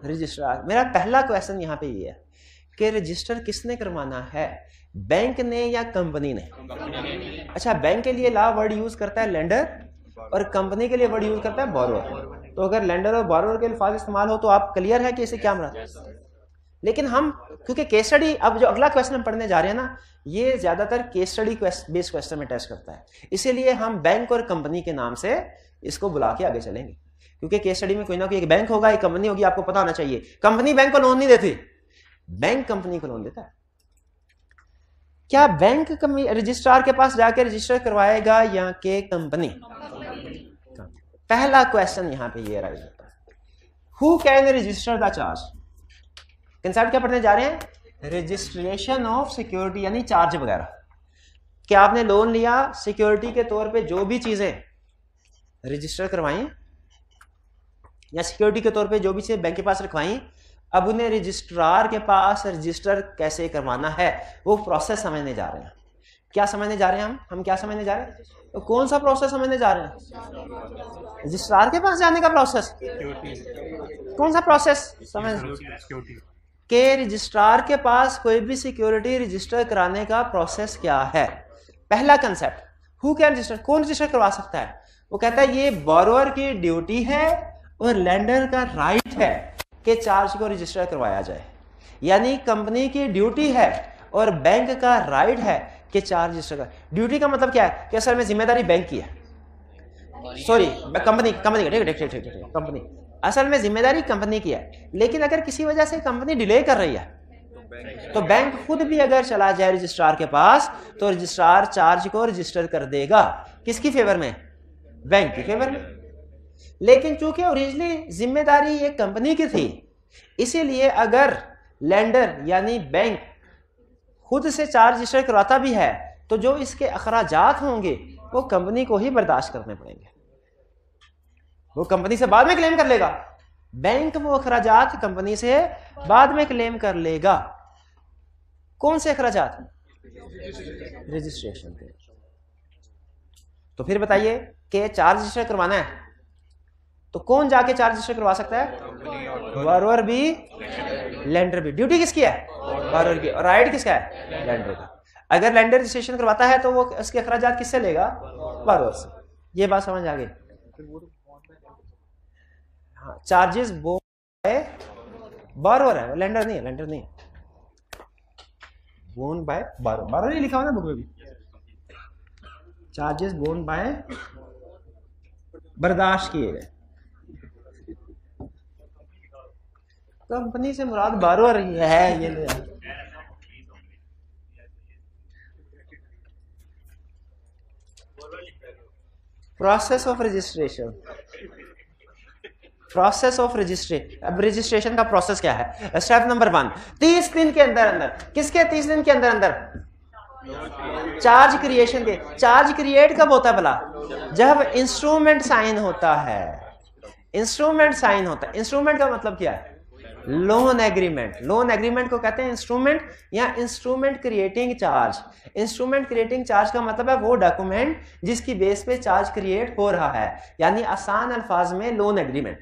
रजिस्ट्रार। मेरा पहला क्वेश्चन यहाँ पे ये है कि रजिस्टर किसने करवाना है, बैंक ने या कंपनी ने? अच्छा, बैंक के लिए ला वर्ड यूज करता है लेंडर और कंपनी के लिए वर्ड यूज करता है बोरोवर। तो अगर लेंडर और बोरोवर के अल्फाज इस्तेमाल हो तो आप क्लियर है कि इसे क्या मराद। लेकिन हम क्योंकि केस स्टडी, अब जो अगला क्वेश्चन हम पढ़ने जा रहे हैं ना, ये ज्यादातर केस स्टडी बेस्ड क्वेश्चन में टेस्ट करता है, इसीलिए हम बैंक और कंपनी के नाम से इसको बुला के आगे चलेंगे। क्योंकि केस स्टडी में कोई ना कोई एक बैंक होगा, एक कंपनी होगी, आपको पता होना चाहिए। कंपनी बैंक को लोन नहीं देती, बैंक कंपनी को लोन देता है। क्या बैंक रजिस्ट्रार के पास जाकर रजिस्टर करवाएगा या के कंपनी? पहला क्वेश्चन यहां पे ये राइज होता है, who can register the charge. Concept क्या पढ़ने जा रहे हैं? रजिस्ट्रेशन ऑफ सिक्योरिटी, यानी चार्ज वगैरह। क्या आपने लोन लिया, सिक्योरिटी के तौर पे जो भी चीजें रजिस्टर करवाई या सिक्योरिटी के तौर पे जो भी चीजें बैंक के पास रखवाई, अब उन्हें रजिस्ट्रार के पास रजिस्टर कैसे करवाना है वो प्रोसेस समझने जा रहे हैं। क्या समझने जा रहे हैं हम क्या समझने जा रहे हैं? तो कौन सा प्रोसेस समझने जा रहे हैं? रजिस्ट्रार के पास जाने का प्रोसेस। कौन सा प्रोसेस समझ के रजिस्ट्रार के पास कोई भी सिक्योरिटी रजिस्टर कराने का प्रोसेस क्या है? पहला कंसेप्ट, हु कैन रजिस्टर, कौन रजिस्टर करवा सकता है? वो कहता है ये बोरोवर की ड्यूटी है और लेंडर का राइट है कि चार्ज को रजिस्टर करवाया जाए। यानी कंपनी की ड्यूटी है और बैंक का राइट है कि चार्ज रजिस्टर कर। ड्यूटी का मतलब क्या है कि असल में जिम्मेदारी बैंक की है। सॉरी कंपनी कंपनी ठीक ठीक ठीक ठीक कंपनी, असल में जिम्मेदारी कंपनी की है, लेकिन अगर किसी वजह से कंपनी डिले कर रही है तो बैंक खुद भी अगर चला जाए रजिस्ट्रार के पास तो रजिस्ट्रार चार्ज को रजिस्टर कर देगा, किसकी फेवर में? बैंक की फेवर में। लेकिन चूंकि ओरिजिनली जिम्मेदारी ये कंपनी की थी, इसीलिए अगर लेंडर यानी बैंक खुद से चार्ज रजिस्टर करवाता भी है तो जो इसके अखराजात होंगे वो कंपनी को ही बर्दाश्त करने पड़ेंगे, वो कंपनी से बाद में क्लेम कर लेगा। बैंक वो अखराजात कंपनी से बाद में क्लेम कर लेगा। कौन से अखराजात? रजिस्ट्रेशन के। तो फिर बताइए कि चार्ज रजिस्टर करवाना है तो कौन जाके चार्ज रजिस्टर करवा सकता है? बारोअर भी, लेंडर भी। ड्यूटी किसकी है? बारोअर की। और राइट किसका है? लेंडर का। अगर लेंडर रजिस्ट्रेशन करवाता है तो वो उसके अखराजात किससे लेगा? बारोअर से। ये बात समझ आ गई? हाँ, चार्जेस बारोअर है, लेंडर नहीं है, लेंडर नहीं है। बोन बाय बारोअर, बारोअर ही लिखा हुआ ना बुक में भी। चार्जेस बोन बाय, बर्दाश्त किए गए। कंपनी से मुराद बारोअर ही है। ये process of registration, process of registration. अब रजिस्ट्रेशन का प्रोसेस क्या है? स्टेप नंबर 1, 30 दिन के अंदर अंदर। किसके 30 दिन के अंदर अंदर? चार्ज क्रिएशन के। चार्ज क्रिएट कब होता है भला? जब इंस्ट्रूमेंट साइन होता है। इंस्ट्रूमेंट साइन होता है। इंस्ट्रूमेंट का मतलब क्या है? Loan agreement. लोन एग्रीमेंट को कहते हैं इंस्ट्रूमेंट या instrument creating charge. Instrument creating charge का मतलब है वो डॉक्यूमेंट जिसकी बेस पे चार्ज क्रिएट हो रहा है, यानी आसान अल्फाज में लोन एग्रीमेंट।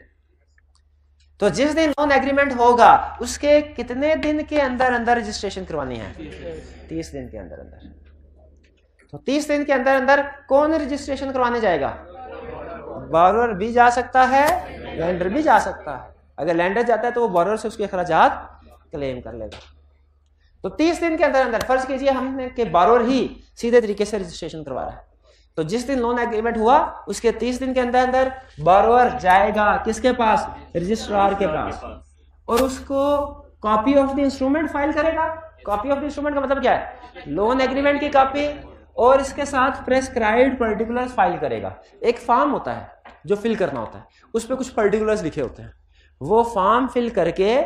तो जिस दिन लोन एग्रीमेंट होगा उसके कितने दिन के अंदर अंदर रजिस्ट्रेशन करवानी है? 30 दिन के अंदर अंदर। तो 30 दिन के अंदर अंदर कौन रजिस्ट्रेशन करवाने जाएगा? बारोअर भी जा सकता है, लेंडर भी जा सकता है। अगर लेंडर जाता है तो वो बारोअर से उसके खर्चात क्लेम कर लेगा। तो 30 दिन के अंदर अंदर, फर्ज कीजिए हमने कि बारोअर ही सीधे तरीके से रजिस्ट्रेशन करवा रहा है, तो जिस दिन लोन एग्रीमेंट हुआ उसके 30 दिन के अंदर अंदर बारोअर जाएगा किसके पास? रजिस्ट्रार के पास, और उसको copy of the instrument file करेगा। कॉपी ऑफ द इंस्ट्रूमेंट का मतलब क्या है? लोन एग्रीमेंट की कॉपी, और इसके साथ प्रेस्क्राइब्ड पर्टिकुलर्स फाइल करेगा। एक फॉर्म होता है जो फिल करना होता है, उस पर कुछ पर्टिकुलर्स लिखे होते हैं, वो फॉर्म फिल करके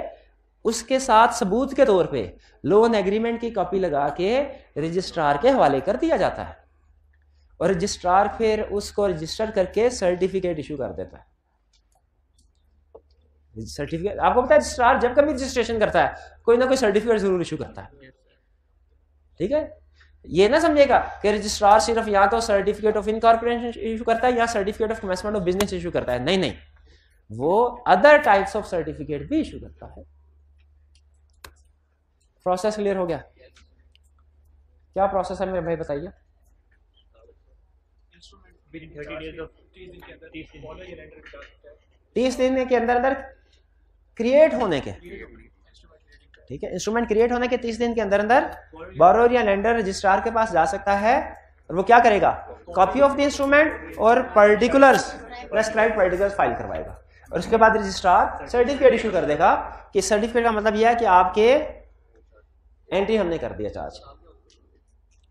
उसके साथ सबूत के तौर पे लोन एग्रीमेंट की कॉपी लगा के रजिस्ट्रार के हवाले कर दिया जाता है, और रजिस्ट्रार फिर उसको रजिस्टर करके सर्टिफिकेट इशू कर देता है। सर्टिफिकेट आपको पता है, रजिस्ट्रार जब कभी रजिस्ट्रेशन करता है कोई ना कोई सर्टिफिकेट जरूर इशू करता है। ठीक है, ये ना समझेगा कि रजिस्ट्रार सिर्फ या तो सर्टिफिकेट ऑफ इनकॉर्पोरेशन इशू करता है या certificate of commencement of business issue करता है। नहीं नहीं, वो अदर टाइप्स ऑफ सर्टिफिकेट भी इशू करता है। प्रोसेस क्लियर हो गया? क्या प्रोसेस है मेरे भाई बताइए? 30 दिन के अंदर अंदर क्रिएट होने के, ठीक है, इंस्ट्रूमेंट क्रिएट होने के 30 दिन के अंदर अंदर बारोअर या लेंडर रजिस्ट्रार के पास जा सकता है, और वो क्या करेगा? कॉपी ऑफ द इंस्ट्रूमेंट और पर्टिकुलर्स, प्रेस्क्राइब्ड पर्टिकुलर्स फाइल करवाएगा, और उसके बाद रजिस्ट्रार सर्टिफिकेट इशू कर देगा। कि सर्टिफिकेट का मतलब यह है कि आपके एंट्री हमने कर दिया चार्ज।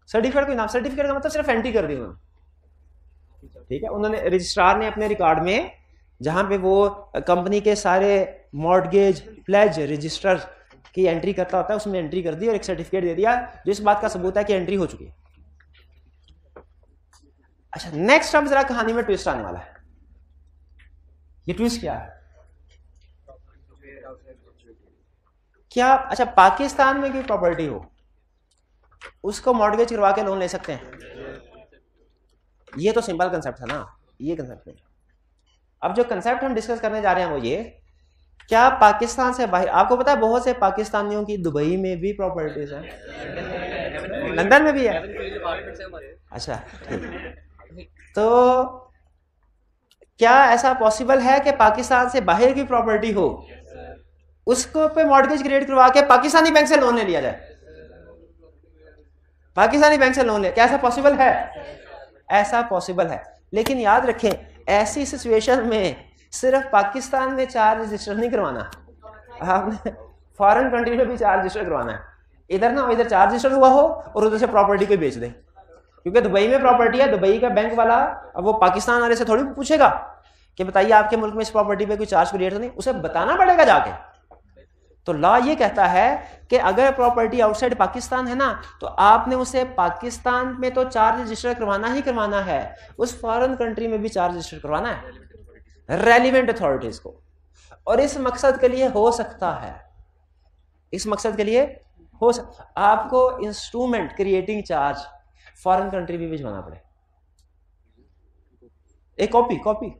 सर्टिफिकेट कोई नाम, सर्टिफिकेट का मतलब सिर्फ एंट्री कर दी उन्होंने। ठीक है, उन्होंने, रजिस्ट्रार ने अपने रिकॉर्ड में जहां पे वो कंपनी के सारे मॉर्टगेज, प्लेज, रजिस्टर की एंट्री करता होता है उसमें एंट्री कर दी और एक सर्टिफिकेट दे दिया जो इस बात का सबूत है कि एंट्री हो चुकी है। अच्छा, नेक्स्ट अब जरा कहानी में ट्विस्ट आने वाला है। ये ट्विस्ट क्या है? क्या अच्छा पाकिस्तान में कोई प्रॉपर्टी हो उसको मॉर्टगेज करवा के लोन ले सकते हैं? ये तो सिंपल कंसेप्ट है ना, ये कंसेप्ट नहीं। अब जो कंसेप्ट हम डिस्कस करने जा रहे हैं वो ये, क्या पाकिस्तान से बाहर, आपको पता है बहुत से पाकिस्तानियों की दुबई में भी प्रॉपर्टीज हैं, लंदन में भी है। अच्छा ठीक, तो क्या ऐसा पॉसिबल है कि पाकिस्तान से बाहर की प्रॉपर्टी हो उसको पे मॉर्टगेज क्रिएट करवा के पाकिस्तानी बैंक से लोन ले लिया जाए? पाकिस्तानी बैंक से लोन ले, क्या ऐसा पॉसिबल है? ऐसा पॉसिबल है, लेकिन याद रखें ऐसी सिचुएशन में सिर्फ पाकिस्तान में 4 रजिस्टर नहीं करवाना, आपने फॉरेन कंट्री में भी 4 रजिस्टर करवाना है। इधर ना इधर 4 रजिस्टर हुआ हो और उधर से प्रॉपर्टी को बेच दे, क्योंकि दुबई में प्रॉपर्टी है, दुबई का बैंक वाला अब वो पाकिस्तान वाले से थोड़ी पूछेगा कि बताइए आपके मुल्क में इस प्रॉपर्टी पे कोई चार्ज क्रिएट तो नहीं, उसे बताना पड़ेगा जाके। तो लॉ ये कहता है कि अगर प्रॉपर्टी आउटसाइड पाकिस्तान है ना, तो आपने उसे पाकिस्तान में तो 4 रजिस्टर करवाना ही करवाना है, उस फॉरेन कंट्री में भी 4 रजिस्टर करवाना है रेलिवेंट अथॉरिटीज को। और इस मकसद के लिए हो सकता है, इस मकसद के लिए आपको instrument creating charge foreign country भी भिजवाना पड़े, एक कॉपी,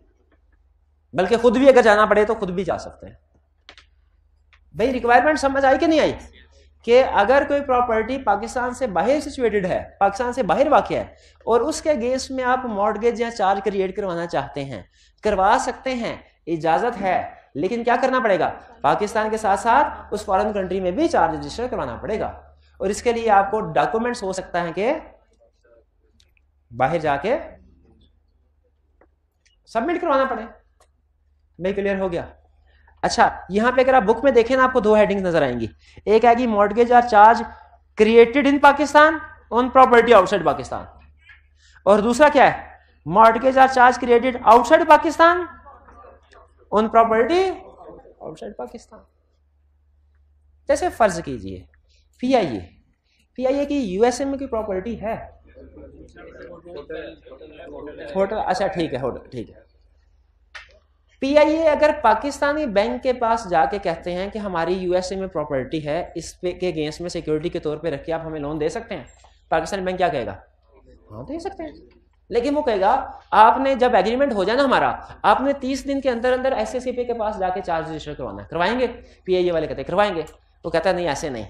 बल्कि खुद भी अगर जाना पड़े तो खुद भी जा सकते हैं। भाई रिक्वायरमेंट समझ आई कि नहीं आई कि अगर कोई प्रॉपर्टी पाकिस्तान से बाहर सिचुएटेड है, पाकिस्तान से बाहर वाक़ है, और उसके अगेंस्ट में आप मॉर्गेज या चार्ज क्रिएट करवाना चाहते हैं, करवा सकते हैं, इजाजत है, लेकिन क्या करना पड़ेगा, पाकिस्तान के साथ साथ उस फॉरेन कंट्री में भी चार्ज रजिस्टर करवाना पड़ेगा। और इसके लिए आपको डॉक्यूमेंट्स हो सकता है कि बाहर जाके सबमिट करवाना पड़े। भाई क्लियर हो गया? अच्छा, यहां पे अगर आप बुक में देखें ना, आपको 2 हेडिंग्स नजर आएंगी। एक आएगी मॉर्गेज और charge created in Pakistan on property outside Pakistan, और दूसरा क्या है, मॉर्गेज और charge created outside Pakistan on property outside Pakistan. जैसे फर्ज कीजिए पीआईए की यूएसए में कोई प्रॉपर्टी है, होटल, अच्छा ठीक है। पीआईए अगर पाकिस्तानी बैंक के पास जाके कहते हैं कि हमारी यूएसए में प्रॉपर्टी है, इस पे के अगेंस्ट में सिक्योरिटी के तौर पे रख के आप हमें लोन दे सकते हैं, पाकिस्तानी बैंक क्या कहेगा, हाँ दे सकते हैं। लेकिन वो कहेगा आपने जब एग्रीमेंट हो जाए ना हमारा, आपने 30 दिन के अंदर अंदर एसएससीपी के पास जाके चार्ज रजिस्टर करवाना है। करवाएंगे? पीआईए वाले कहते हैं करवाएंगे। तो कहता है नहीं, ऐसे नहीं,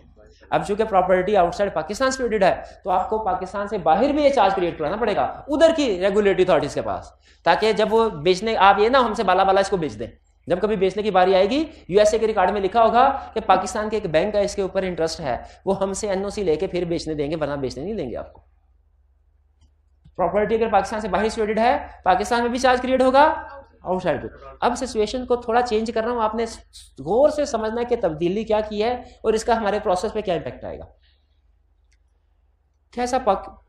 अब चूंकि प्रॉपर्टी आउटसाइड पाकिस्तान सिक्योरिटेड है, तो आपको पाकिस्तान से बाहर भी ये चार्ज क्रिएट कराना पड़ेगा उधर की रेगुलेटरी अथॉरिटीज के पास, ताकि जब वो बेचने, आप ये ना हमसे बाला इसको बेच दें, जब कभी बेचने की बारी आएगी, यूएसए के रिकॉर्ड में लिखा होगा कि पाकिस्तान के एक बैंक का इसके ऊपर इंटरेस्ट है, वो हमसे एनओसी लेके फिर बेचने देंगे, वरना बेचने नहीं देंगे आपको। प्रॉपर्टी अगर पाकिस्तान से बाहर सिक्योरिटेड है, पाकिस्तान में भी चार्ज क्रिएट होगा, आउटसाइड पे। अब सिचुएशन को थोड़ा चेंज कर रहा हूं, आपने गौर से समझना है कि तब्दीली क्या की है और इसका हमारे प्रोसेस पे क्या इंपैक्ट आएगा। क्या ऐसा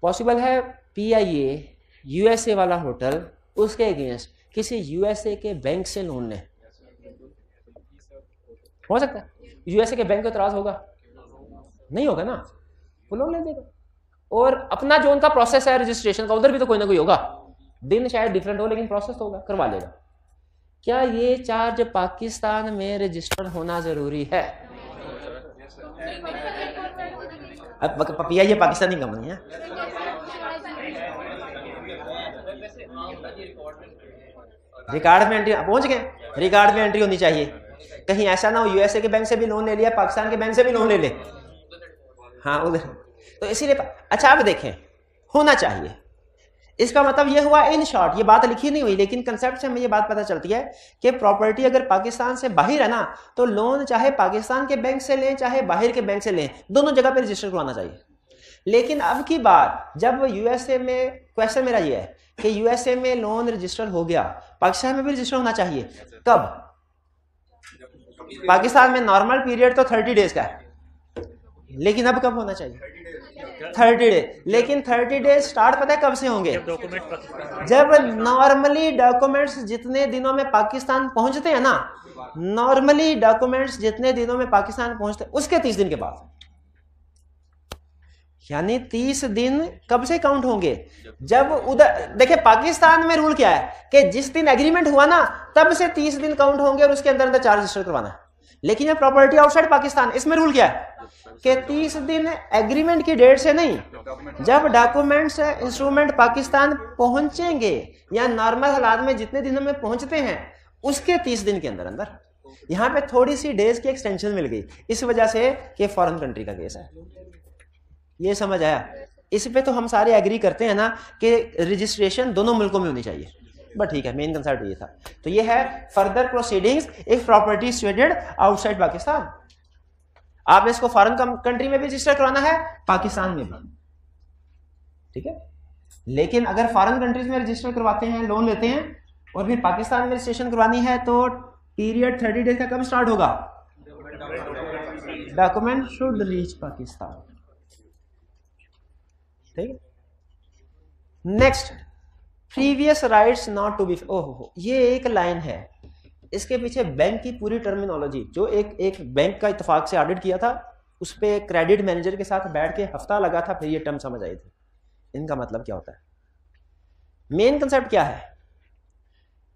पॉसिबल है पीआईए यूएसए वाला होटल उसके अगेंस्ट किसी यूएसए के बैंक से लोन ले? हो सकता है यूएसए के बैंक को इतराज होगा? नहीं होगा ना, वो लोन ले देगा। और अपना जो उनका प्रोसेस है रजिस्ट्रेशन का, उधर भी तो कोई ना कोई होगा, दिन शायद डिफरेंट हो लेकिन प्रोसेस तो होगा, करवा लेगा। क्या ये चार्ज पाकिस्तान में रजिस्टर्ड होना जरूरी है? अब पीआईए पाकिस्तानी कंपनी है, रिकॉर्ड में एंट्री पहुंच गए, रिकॉर्ड में एंट्री होनी चाहिए। कहीं ऐसा ना हो यूएसए के बैंक से भी लोन ले लिया, पाकिस्तान के बैंक से भी लोन ले ले, हाँ उधर। तो इसीलिए अच्छा आप देखें, होना चाहिए। इसका मतलब ये हुआ इन शॉर्ट, ये बात लिखी नहीं हुई लेकिन कंसेप्ट से हमें ये बात पता चलती है कि प्रॉपर्टी अगर पाकिस्तान से बाहर है ना, तो लोन चाहे पाकिस्तान के बैंक से लें चाहे बाहर के बैंक से लें, दोनों जगह पे रजिस्टर करवाना चाहिए। लेकिन अब की बात, जब यूएसए में, क्वेश्चन मेरा ये है कि यूएसए में लोन रजिस्टर हो गया, पाकिस्तान में भी रजिस्टर होना चाहिए। कब? पाकिस्तान में नॉर्मल पीरियड तो 30 डेज का है, लेकिन अब कब होना चाहिए? 30 डेज। लेकिन 30 डेज स्टार्ट पता है कब से होंगे? जब नॉर्मली डॉक्यूमेंट्स जितने दिनों में पाकिस्तान पहुंचते हैं ना, नॉर्मली डॉक्यूमेंट्स जितने दिनों में पाकिस्तान पहुंचते हैं उसके 30 दिन के बाद, यानी 30 दिन कब से काउंट होंगे? जब उधर देखिए पाकिस्तान में रूल क्या है कि जिस दिन एग्रीमेंट हुआ ना तब से 30 दिन काउंट होंगे और उसके अंदर अंदर चार्ज रजिस्टर करवाना है। लेकिन ये प्रॉपर्टी आउटसाइड पाकिस्तान, इसमें रूल क्या है कि 30 दिन एग्रीमेंट की डेट से नहीं, जब डॉक्यूमेंट्स इंस्ट्रूमेंट पाकिस्तान पहुंचेंगे या नॉर्मल हालात में जितने दिनों में पहुंचते हैं उसके 30 दिन के अंदर अंदर। यहां पे थोड़ी सी डेज की एक्सटेंशन मिल गई इस वजह से कि फॉरेन कंट्री का केस है। ये समझ आया? इस पे तो हम सारे एग्री करते हैं ना कि रजिस्ट्रेशन दोनों मुल्कों में होनी चाहिए, बट ठीक है, मेन कंसेप्ट ये था। तो ये है further proceedings if property situated outside Pakistan. आपने इसको फॉरेन कंट्री में भी रजिस्टर करवाना है, पाकिस्तान में भी, ठीक है। लेकिन अगर फॉरेन कंट्रीज में रजिस्टर करवाते हैं, लोन लेते हैं, और फिर पाकिस्तान में रजिस्ट्रेशन करवानी है तो पीरियड 30 डेज का कब स्टार्ट होगा? Document should reach Pakistan. ठीक है। Next, previous rights not to be, ओहो ये एक लाइन है, इसके पीछे बैंक की पूरी टर्मिनोलॉजी, जो एक बैंक का इत्तेफाक से ऑडिट किया था, उस पे क्रेडिट मैनेजर के साथ बैठ के हफ्ता लगा था, फिर ये टर्म समझ आई थी इनका मतलब क्या होता है। मेन कंसेप्ट क्या है?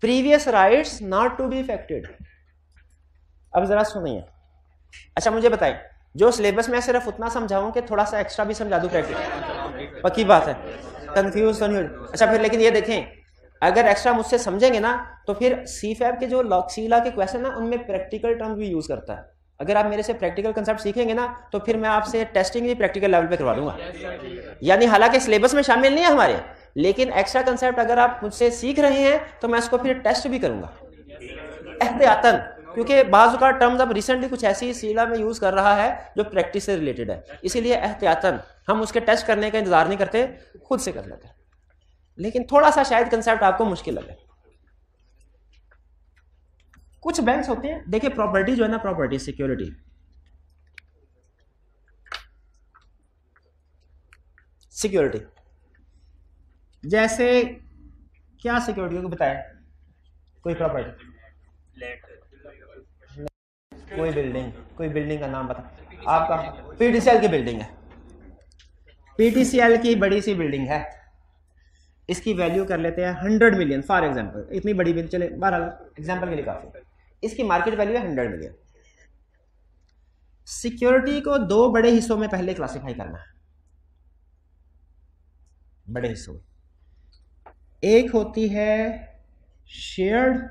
Previous rights not to be affected. अब जरा सुनिए। अच्छा मुझे बताएं, जो सिलेबस में सिर्फ उतना समझाऊं कि थोड़ा सा एक्स्ट्रा भी समझा दूं प्रैक्टिस? पक्की बात है, कंफ्यूज तो नहीं हो। अच्छा फिर लेकिन ये देखें, अगर एक्स्ट्रा मुझसे समझेंगे ना तो फिर सीफैब के जो सीला के क्वेश्चन ना उनमें प्रैक्टिकल टर्म भी यूज करता है। अगर आप मेरे से प्रैक्टिकल कंसेप्ट सीखेंगे ना तो फिर मैं आपसे टेस्टिंग भी प्रैक्टिकल लेवल पे करवा दूंगा। यानी हालांकि सिलेबस में शामिल नहीं है हमारे, लेकिन एक्स्ट्रा कंसेप्ट अगर आप मुझसे सीख रहे हैं तो मैं उसको फिर टेस्ट भी करूंगा एहतियातन, क्योंकि बाज़ का टर्म्स अब रिसेंटली कुछ ऐसी सीला में यूज कर रहा है जो प्रैक्टिस से रिलेटेड है, इसीलिए एहतियातन हम उसके टेस्ट करने का इंतजार नहीं करते, खुद से कर लेते हैं। लेकिन थोड़ा सा शायद कंसेप्ट आपको मुश्किल लगे। कुछ बैंक्स होते हैं, देखिए प्रॉपर्टी जो है ना, प्रॉपर्टी सिक्योरिटी, सिक्योरिटी जैसे क्या सिक्योरिटी को बताए? कोई प्रॉपर्टी, कोई बिल्डिंग का नाम बता आपका। पीटीसीएल की बिल्डिंग है, पीटीसीएल की बड़ी सी बिल्डिंग है, इसकी वैल्यू कर लेते हैं 100 मिलियन फॉर एग्जांपल। इतनी बड़ी बिल्डिंग, चले बहरहाल एग्जांपल के लिए काफी, इसकी मार्केट वैल्यू है 100 मिलियन। सिक्योरिटी को दो बड़े हिस्सों में पहले क्लासिफाई करना है, बड़े हिस्सों में। एक होती है शेयर्ड,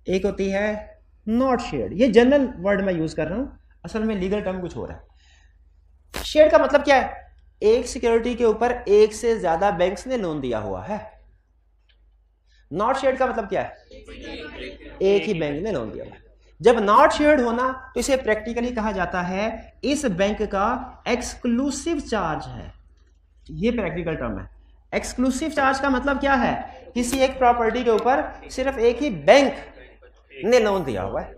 एक होती है नॉट शेयर्ड। ये जनरल वर्ड मैं यूज कर रहा हूं, असल में लीगल टर्म कुछ और है। शेयर्ड का मतलब क्या है? एक सिक्योरिटी के ऊपर एक से ज्यादा बैंक्स ने लोन दिया हुआ है। नॉट शेयर्ड का मतलब क्या है? एक ही बैंक ने लोन दिया हुआ है। जब नॉट शेयर्ड होना तो इसे प्रैक्टिकली कहा जाता है इस बैंक का एक्सक्लूसिव चार्ज है। ये प्रैक्टिकल टर्म है। एक्सक्लूसिव चार्ज का मतलब क्या है? किसी एक प्रॉपर्टी के ऊपर सिर्फ एक ही बैंक ने लोन दिया हुआ है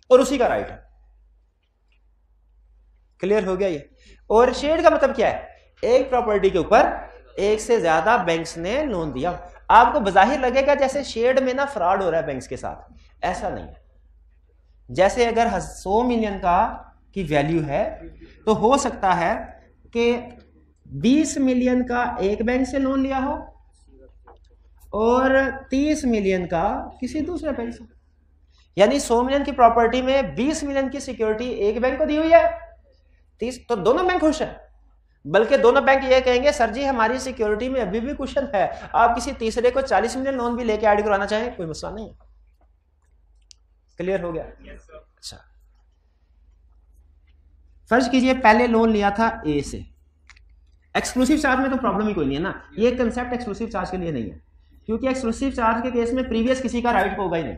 और उसी का राइट है। क्लियर हो गया ये? और शेयर्ड का मतलब क्या है? एक प्रॉपर्टी के ऊपर एक से ज्यादा बैंक्स ने लोन दिया। आपको बजाहिर लगेगा जैसे शेयर्ड में ना फ्रॉड हो रहा है बैंक्स के साथ, ऐसा नहीं है। जैसे अगर 100 मिलियन का की वैल्यू है तो हो सकता है कि 20 मिलियन का एक बैंक से लोन लिया हो और 30 मिलियन का किसी दूसरे बैंक से। यानी 100 मिलियन की प्रॉपर्टी में 20 मिलियन की सिक्योरिटी एक बैंक को दी हुई है, 30, तो दोनों बैंक खुश है। बल्कि दोनों बैंक ये कहेंगे सर जी हमारी सिक्योरिटी में अभी भी कुशन है, आप किसी तीसरे को 40 मिलियन लोन भी लेके ऐड करवाना चाहें कोई मसला नहीं है। क्लियर हो गया? अच्छा, फर्ज कीजिए पहले लोन लिया था ए से। एक्सक्लूसिव चार्ज में तो प्रॉब्लम ही कोई नहीं है ना, ये कंसेप्ट एक्सक्लूसिव चार्ज के लिए नहीं है, क्योंकि एक्सक्लूसिव चार्ज के केस में प्रीवियस किसी का राइट होगा ही नहीं।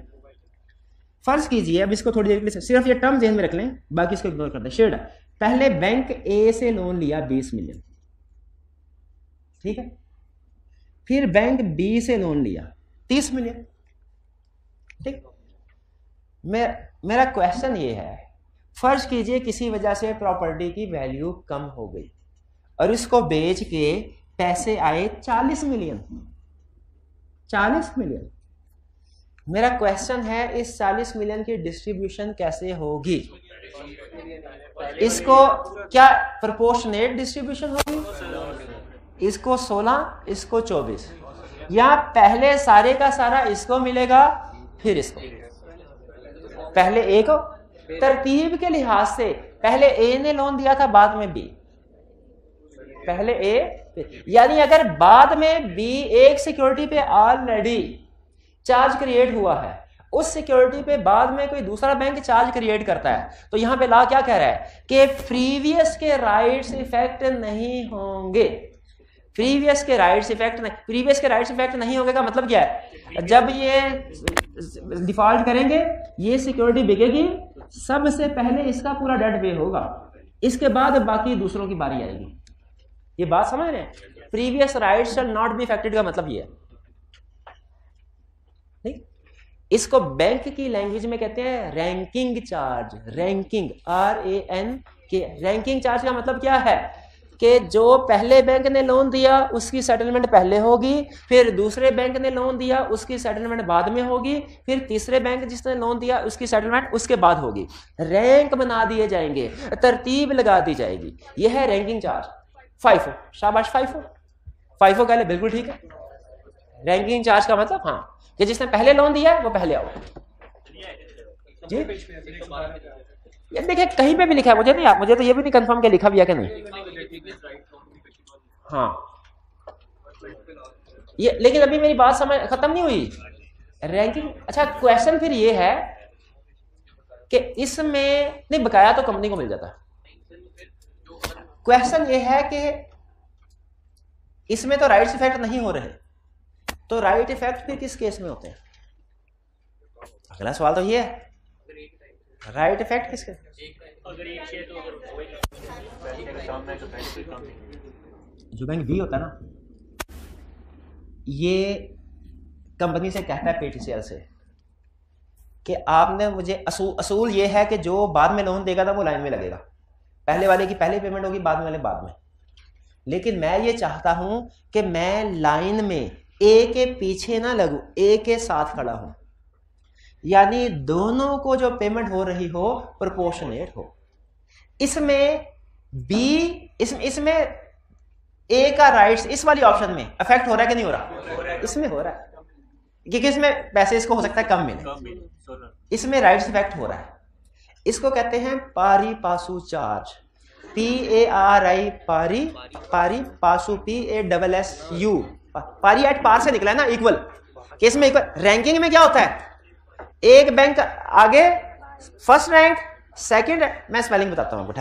फर्ज कीजिए, अब इसको थोड़ी देर के लिए सिर्फ ये टर्म ध्यान में रख लें, बाकी इसको इग्नोर कर दें। शेयर्ड, पहले बैंक ए से लोन लिया 20 मिलियन, ठीक है, फिर बैंक बी से लोन लिया 30 मिलियन, ठीक। मेरा क्वेश्चन ये है, फर्ज कीजिए किसी वजह से प्रॉपर्टी की वैल्यू कम हो गई और इसको बेच के पैसे आए 40 मिलियन। 40 मिलियन, मेरा क्वेश्चन है इस 40 मिलियन की डिस्ट्रीब्यूशन कैसे होगी? इसको क्या प्रोपोर्शनेट डिस्ट्रीब्यूशन होगी? इसको 16, इसको 24, या पहले सारे का सारा इसको मिलेगा फिर इसको? पहले ए को, तरतीब के लिहाज से पहले ए ने लोन दिया था बाद में बी, पहले ए, यानी अगर बाद में बी एक सिक्योरिटी पे ऑलरेडी चार्ज क्रिएट हुआ है, उस सिक्योरिटी पे बाद में कोई दूसरा बैंक चार्ज क्रिएट करता है, तो यहां पे लॉ क्या कह रहा है कि प्रीवियस के राइट्स इफेक्ट नहीं होंगे। प्रीवियस के राइट्स इफेक्ट नहीं होंगे का मतलब क्या है? जब ये डिफॉल्ट करेंगे, ये सिक्योरिटी बिकेगी, सबसे पहले इसका पूरा डेट पे होगा, इसके बाद बाकी दूसरों की बारी आएगी। ये बात समझ रहे हैं? Previous rights shall not be affected का मतलब ये है। इसको बैंक की लैंग्वेज में कहते हैं ranking charge. Ranking, RANK। Ranking charge का मतलब क्या है कि जो पहले बैंक ने लोन दिया उसकी सेटलमेंट पहले होगी, फिर दूसरे बैंक ने लोन दिया उसकी सेटलमेंट बाद में होगी, फिर तीसरे बैंक जिसने लोन दिया उसकी सेटलमेंट उसके बाद होगी। रैंक बना दिए जाएंगे, तरतीब लगा दी जाएगी। यह है रैंकिंग चार्ज। FIFO, शाबाश FIFO, FIFO कह ले, बिल्कुल ठीक है। रैंकिंग चार्ज का मतलब हाँ कि जिसने पहले लोन दिया है वो पहले आओ जी। ये देखिए कहीं पे भी लिखा है, मुझे तो ये भी नहीं कंफर्म कि लिखा भी है कि नहीं। हाँ ये, लेकिन अभी मेरी बात समझ खत्म नहीं हुई। रैंकिंग, अच्छा क्वेश्चन फिर ये है कि इसमें नहीं, बकाया तो कंपनी को मिल जाता। क्वेश्चन ये है कि इसमें तो राइट्स इफेक्ट नहीं हो रहे, तो राइट इफेक्ट फिर किस केस में होते हैं? अगला सवाल तो ये है, राइट इफेक्ट किसके? जो बैंक बी होता है ना, ये कंपनी से कहता है PTCL से कि आपने मुझे असूल ये है कि जो बाद में लोन देगा ना वो लाइन में लगेगा, पहले वाले की पहले पेमेंट होगी, बाद वाले बाद में। लेकिन मैं ये चाहता हूं कि मैं लाइन में ए के पीछे ना लगूं, ए के साथ खड़ा हूं, यानी दोनों को जो पेमेंट हो रही हो प्रोपोर्शनेट हो। इसमें बी, इसमें ए का राइट्स इस वाली ऑप्शन में अफेक्ट हो रहा है कि नहीं हो रहा? इसमें हो रहा है, क्योंकि इसमें पैसे इसको हो सकता है कम मिले, इसमें राइट्स इफेक्ट हो रहा है। इसको कहते हैं पारी पासू चार्ज, PARI, पारी पासू PASSU। पारी एट पार से निकला है ना, इक्वल केस में इक्वल। रैंकिंग में क्या होता है, एक बैंक आगे फर्स्ट रैंक, सेकंड, मैं स्पेलिंग बताता हूँ,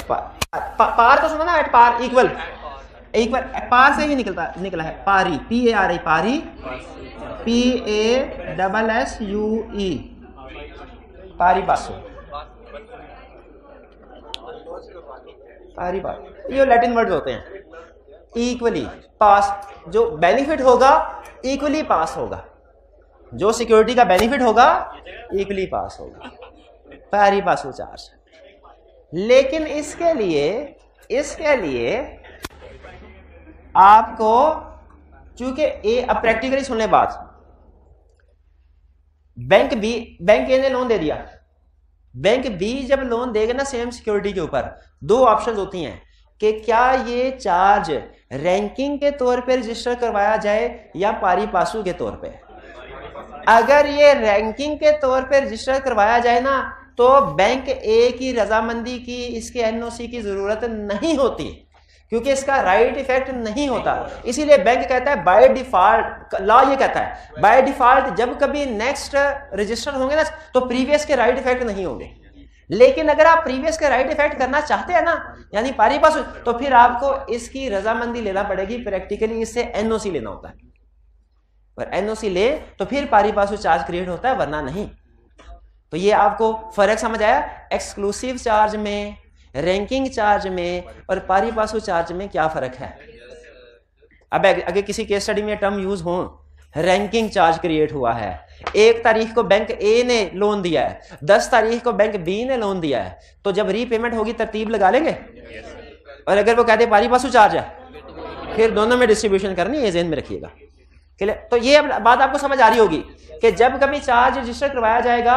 पार तो सुना ना, एट पार इक्वल, पार से ही निकला है पारी, PARI, पारी PASSUE, पारी पासू, पारी पास, ये लैटिन वर्ड्स होते हैं। इक्वली पास, जो बेनिफिट होगा इक्वली पास होगा, जो सिक्योरिटी का बेनिफिट होगा इक्वली पास होगा, पारी पासू चार्ज। लेकिन इसके लिए आपको, चूंकि अब प्रैक्टिकली सुन ले बात, बैंक ए ने लोन दे दिया, बैंक बी जब लोन देगा ना सेम सिक्योरिटी के ऊपर, दो ऑप्शंस होती हैं कि क्या ये चार्ज रैंकिंग के तौर पे रजिस्टर करवाया जाए या पारी पासू के तौर पे। अगर ये रैंकिंग के तौर पे रजिस्टर करवाया जाए ना, तो बैंक ए की रजामंदी की, इसके NOC की जरूरत नहीं होती, क्योंकि इसका राइट इफेक्ट नहीं होता। इसीलिए बैंक कहता है बाय डिफॉल्ट, लॉ ये कहता है बाय डिफॉल्ट जब कभी नेक्स्ट रजिस्टर होंगे ना, तो प्रीवियस के राइट इफेक्ट नहीं होंगे। लेकिन अगर आप प्रीवियस के राइट इफेक्ट करना चाहते हैं ना, यानी पारी पासू, तो फिर आपको इसकी रजामंदी लेना पड़ेगी, प्रैक्टिकली इससे NOC लेना होता है। और NOC ले तो फिर पारी पासू चार्ज क्रिएट होता है, वरना नहीं। तो ये आपको फर्क समझ आया, एक्सक्लूसिव चार्ज में, रैंकिंग चार्ज में और पारी पासू चार्ज में क्या फर्क है। अब अगर किसी केस स्टडी में टर्म यूज हो, रैंकिंग चार्ज क्रिएट हुआ है, 1 तारीख को बैंक ए ने लोन दिया है, 10 तारीख को बैंक बी ने लोन दिया है, तो जब रीपेमेंट होगी तरतीब लगा लेंगे। और अगर वो कहते पारी पासू चार्ज है, फिर दोनों में डिस्ट्रीब्यूशन करनी है, ध्यान में रखिएगा। तो ये बात आपको समझ आ रही होगी कि जब कभी चार्ज रजिस्टर करवाया जाएगा,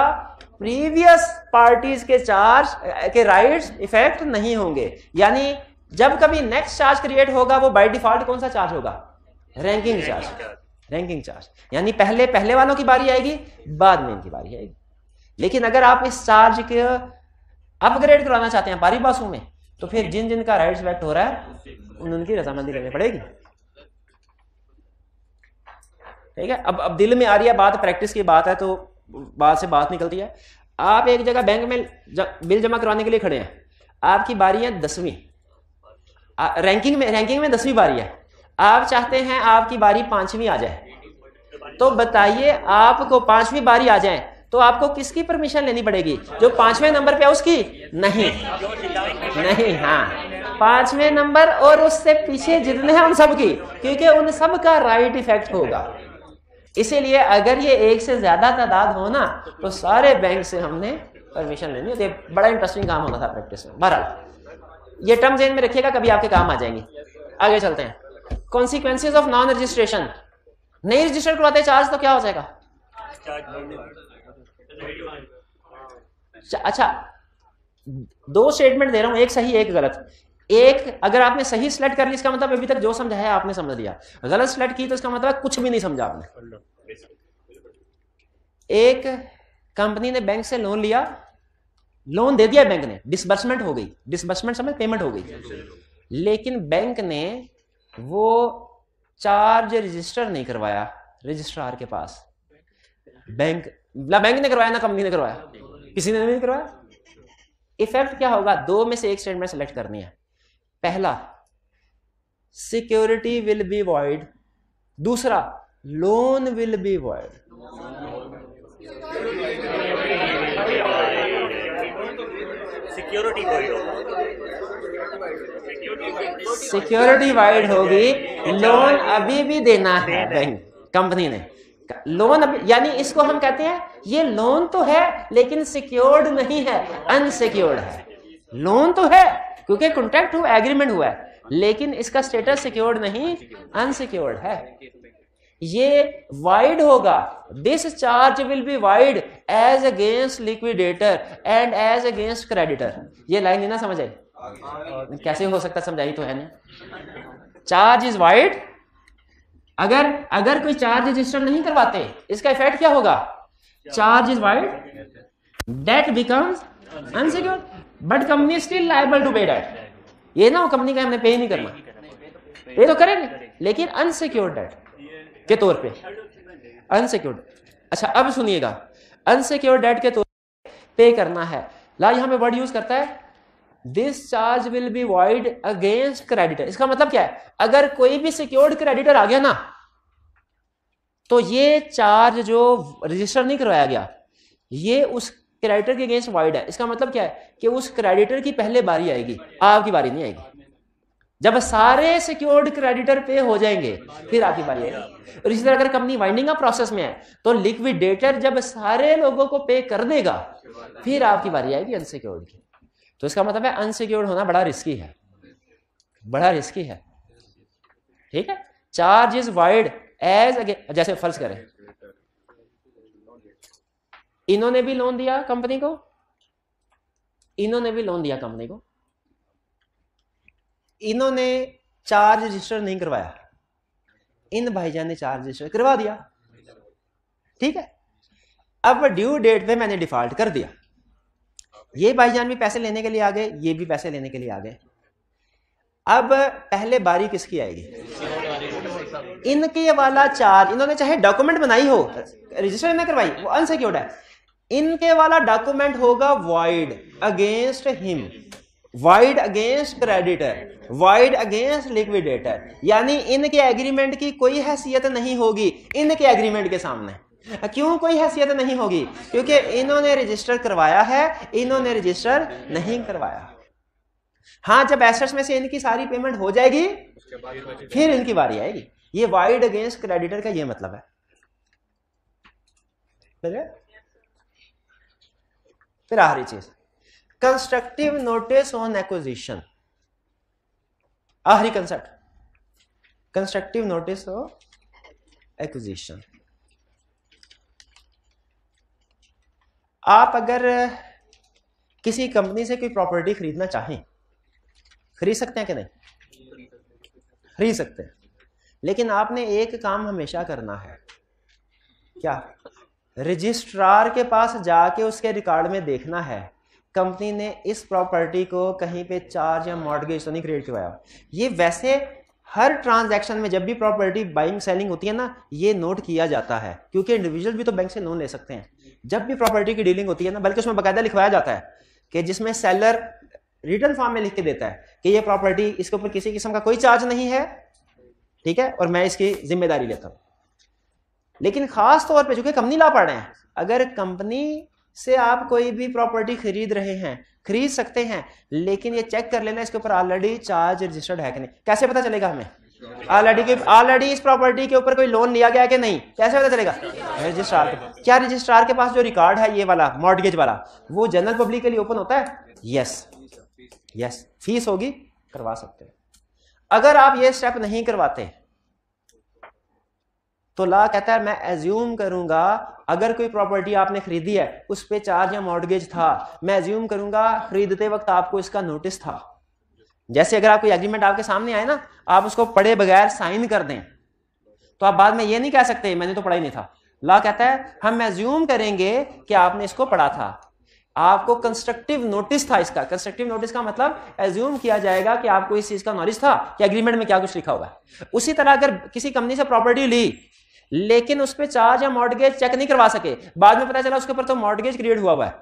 प्रीवियस पार्टीज के चार्ज के राइट्स इफेक्ट नहीं होंगे, यानी जब कभी नेक्स्ट चार्ज क्रिएट होगा वो बाय डिफॉल्ट कौन सा चार्ज होगा? Ranking charge. रैंकिंग चार्ज यानी पहले वालों की बारी आएगी, बाद में इनकी बारी आएगी। लेकिन अगर आप इस चार्ज के अपग्रेड कराना चाहते हैं पारी पासू में, तो फिर जिन जिन का राइट्स इफेक्ट हो रहा है उनकी रजामंदी लेनी पड़ेगी। ठीक है, अब दिल में आ रही है बात, प्रैक्टिस की बात है तो बात से बात निकलती है। आप एक जगह बैंक में बिल जमा करवाने के लिए खड़े हैं, आपकी बारी है 10वीं, रैंकिंग में 10वीं बारी है, आप चाहते हैं आपकी बारी 5वीं आ जाए, तो बताइए आपको 5वीं बारी आ जाए तो आपको किसकी परमिशन लेनी पड़ेगी? जो 5वें नंबर पे है उसकी? नहीं, हाँ 5वें नंबर और उससे पीछे जितने हैं उन सब की, क्योंकि उन सब का राइट इफेक्ट होगा। इसीलिए अगर ये एक से ज्यादा तादाद हो ना तो सारे बैंक से हमने परमिशन लेनी होती है। बड़ा इंटरेस्टिंग काम होता था प्रैक्टिस में। बहरहाल ये टर्म ज़हन में रखिएगा, कभी आपके काम आ जाएंगी। आगे चलते हैं। Consequences of non registration. नहीं रजिस्टर करवाते चार्ज तो क्या हो जाएगा? अच्छा, दो स्टेटमेंट दे रहा हूं, एक सही एक गलत। एक अगर आपने सही सेलेक्ट कर ली इसका मतलब अभी तक जो समझाया आपने समझ लिया, गलत सेलेक्ट की तो इसका मतलब कुछ भी नहीं समझा आपने। एक कंपनी ने बैंक से लोन लिया, लोन दे दिया बैंक ने, डिसबर्समेंट हो गई, डिसबर्समेंट समझ पेमेंट हो गई, लेकिन बैंक ने वो चार्ज रजिस्टर नहीं करवाया रजिस्ट्रार के पास। बैंक ने करवाया ना कंपनी ने करवाया, किसी ने नहीं करवाया। इफेक्ट क्या होगा? दो में से एक स्टेटमेंट सेलेक्ट करनी है। पहला, सिक्योरिटी विल बी वॉइड। दूसरा, loan will be void. Security wide होगी, लोन अभी भी देना है बैंक कंपनी ने। लोन अभी, यानी इसको हम कहते हैं ये लोन तो है लेकिन सिक्योर्ड नहीं है, अनसिक्योर्ड है। लोन तो है क्योंकि कॉन्ट्रैक्ट हुआ, एग्रीमेंट हुआ है, लेकिन इसका स्टेटस सिक्योर्ड नहीं, अनसिक्योर्ड है। ये वाइड होगा। This charge will be void as against liquidator and as against creditor. ये लाइन नहीं ना समझ आई? कैसे हो सकता, समझाई तो है नहीं। चार्ज इज वाइड, अगर कोई चार्ज रजिस्टर नहीं करवाते इसका इफेक्ट क्या होगा? Charge is void, debt becomes unsecured, but company still liable to pay debt. ये ना हो कंपनी का हमने पे ही नहीं करना, पे तो करेंगे लेकिन अनसिक्योर्ड डेट के तौर पे, अनसिक्योर्ड। अच्छा अब सुनिएगा, अनसिक्योर्ड डेट के तौर पे करना है। ला यहां पे वर्ड यूज करता है this charge will be void against creditor. इसका मतलब क्या है? अगर कोई भी सिक्योर्ड क्रेडिटर आ गया ना तो ये चार्ज जो रजिस्टर नहीं करवाया गया ये उस क्रेडिटर के अगेंस्ट वाइड है। इसका मतलब क्या है कि उस क्रेडिटर की पहले बारी आएगी, आपकी बारी नहीं आएगी। जब सारे सिक्योर्ड क्रेडिटर पे हो जाएंगे फिर आपकी बारी आएगी। और इसी तरह अगर कंपनी वाइंडिंग अप प्रोसेस में है तो लिक्विडेटर जब सारे लोगों को पे कर देगा फिर आपकी बारी आएगी अनसिक्योर्ड की। तो इसका मतलब है अनसिक्योर्ड होना बड़ा रिस्की है, बड़ा रिस्की है। ठीक है, charge is void as again. जैसे फर्ज करें इन्होंने भी लोन दिया कंपनी को, इन्होंने भी लोन दिया कंपनी को, इन्होंने चार्ज रजिस्टर नहीं करवाया, इन भाईजान ने चार्ज रजिस्टर करवा दिया। ठीक है, अब ड्यू डेट पे मैंने डिफॉल्ट कर दिया, ये भाईजान भी पैसे लेने के लिए आ गए, ये भी पैसे लेने के लिए आ गए। अब पहले बारी किसकी आएगी? इनके वाला चार्ज, इन्होंने चाहे डॉक्यूमेंट बनाई हो, रजिस्टर नहीं करवाई, वो अनसिक्योर्ड है, इनके वाला डॉक्यूमेंट होगा wide against him, wide against creditor, wide against liquidator. यानी इनके एग्रीमेंट की कोई हैसियत नहीं होगी इनके एग्रीमेंट के सामने। क्यों कोई हैसियत नहीं होगी? क्योंकि इन्होंने रजिस्टर करवाया है, इन्होंने रजिस्टर नहीं करवाया। हाँ, जब एसेट्स में से इनकी सारी पेमेंट हो जाएगी फिर इनकी बारी आएगी। ये वाइड अगेंस्ट क्रेडिटर का ये मतलब है। फिर आखिरी चीज, कंस्ट्रक्टिव नोटिस ऑन एक्विजिशन। आखिरी concept, constructive notice on acquisition. आप अगर किसी कंपनी से कोई प्रॉपर्टी खरीदना चाहें, खरीद सकते हैं कि नहीं? खरीद सकते हैं, लेकिन आपने एक काम हमेशा करना है। क्या? रजिस्ट्रार के पास जाके उसके रिकॉर्ड में देखना है कंपनी ने इस प्रॉपर्टी को कहीं पे चार्ज या मॉर्गेज तो नहीं क्रिएट करवाया। ये वैसे हर ट्रांजैक्शन में जब भी प्रॉपर्टी बाइंग सेलिंग होती है ना, ये नोट किया जाता है, क्योंकि इंडिविजुअल भी तो बैंक से लोन ले सकते हैं। जब भी प्रॉपर्टी की डीलिंग होती है ना, बल्कि उसमें बाकायदा लिखवाया जाता है कि जिसमें सेलर रिटर्न फॉर्म में लिख के देता है कि ये प्रॉपर्टी, इसके ऊपर किसी किस्म का कोई चार्ज नहीं है, ठीक है, और मैं इसकी जिम्मेदारी लेता हूं। लेकिन खास तौर पे चूंकि कंपनी ला पड़ रहे हैं, अगर कंपनी से आप कोई भी प्रॉपर्टी खरीद रहे हैं, खरीद सकते हैं, लेकिन ये चेक कर लेना इसके ऊपर ऑलरेडी चार्ज रजिस्टर्ड है कि नहीं। कैसे पता चलेगा हमें? ऑलरेडी इस प्रॉपर्टी के ऊपर कोई लोन लिया गया कि नहीं, कैसे पता चलेगा? रजिस्ट्रार के। क्या रजिस्ट्रार के पास जो रिकॉर्ड है ये वाला मॉर्गेज वाला, वो जनरल पब्लिक के लिए ओपन होता है? यस, फीस होगी, करवा सकते हैं। अगर आप ये स्टेप नहीं करवाते तो लॉ कहता है मैं एज्यूम करूंगा अगर कोई प्रॉपर्टी आपने खरीदी है उस पे चार्ज या मॉर्गेज था, मैं एज्यूम करूंगा खरीदते वक्त आपको इसका नोटिस था। जैसे अगर आप कोई एग्रीमेंट आपके सामने आए ना, आप उसको पढ़े बगैर साइन कर दें तो आप बाद में ये नहीं कह सकते मैंने तो पढ़ा ही नहीं था। लॉ कहता है हम एज्यूम करेंगे कि आपने इसको पढ़ा था, आपको कंस्ट्रक्टिव नोटिस था इसका। कंस्ट्रक्टिव नोटिस का मतलब एज्यूम किया जाएगा कि आपको इस चीज का नॉलेज था कि एग्रीमेंट में क्या कुछ लिखा हुआ है। उसी तरह अगर किसी कंपनी से प्रॉपर्टी ली लेकिन उस पर चार्ज या मॉर्गेज चेक नहीं करवा सके, बाद में पता चला उसके ऊपर तो मॉर्गेज क्रिएट हुआ है,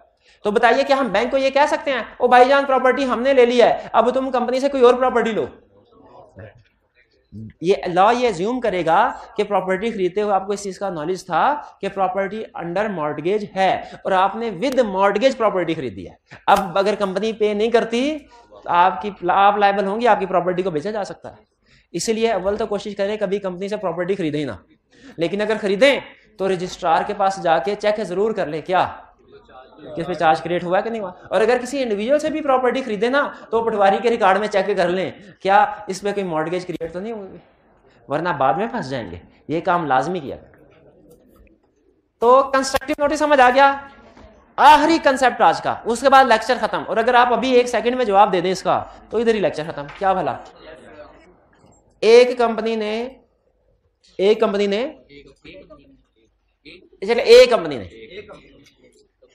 तो बताइए क्या हम बैंक को ये कह सकते हैं ओ भाईजान प्रॉपर्टी हमने ले ली है, अब तुम कंपनी से कोई और प्रॉपर्टी लो? ये लॉ ये एज्यूम करेगा कि प्रॉपर्टी खरीदते हुए आपको इस चीज का नॉलेज था कि प्रॉपर्टी अंडर मॉर्गेज है और आपने विद मॉर्गेज प्रॉपर्टी खरीदी है। अब अगर कंपनी पे नहीं करती तो आप लायबल होंगे, आपकी प्रॉपर्टी को बेचा जा सकता है। इसलिए अव्वल तो कोशिश करें कभी कंपनी से प्रॉपर्टी खरीदे ही ना, लेकिन अगर खरीदें तो रजिस्ट्रार के पास जाके चेक जरूर कर ले क्या किस पे चार्ज क्रिएट हुआ है कि नहीं हुआ। और अगर किसी इंडिविजुअल से भी प्रॉपर्टी खरीदे ना तो पटवारी के रिकॉर्ड में चेक कर लें क्या इस पे कोई मॉर्गेज क्रिएट तो नहीं हुई, वरना बाद में फंस जाएंगे। ये काम लाजमी किया। तो कंस्ट्रक्टिव नोटिस समझ आ गया, आखिरी कंसेप्ट आज का, उसके बाद लेक्चर खत्म। और अगर आप अभी 1 सेकंड में जवाब दे दें इसका तो इधर ही लेक्चर खत्म। क्या भला, एक कंपनी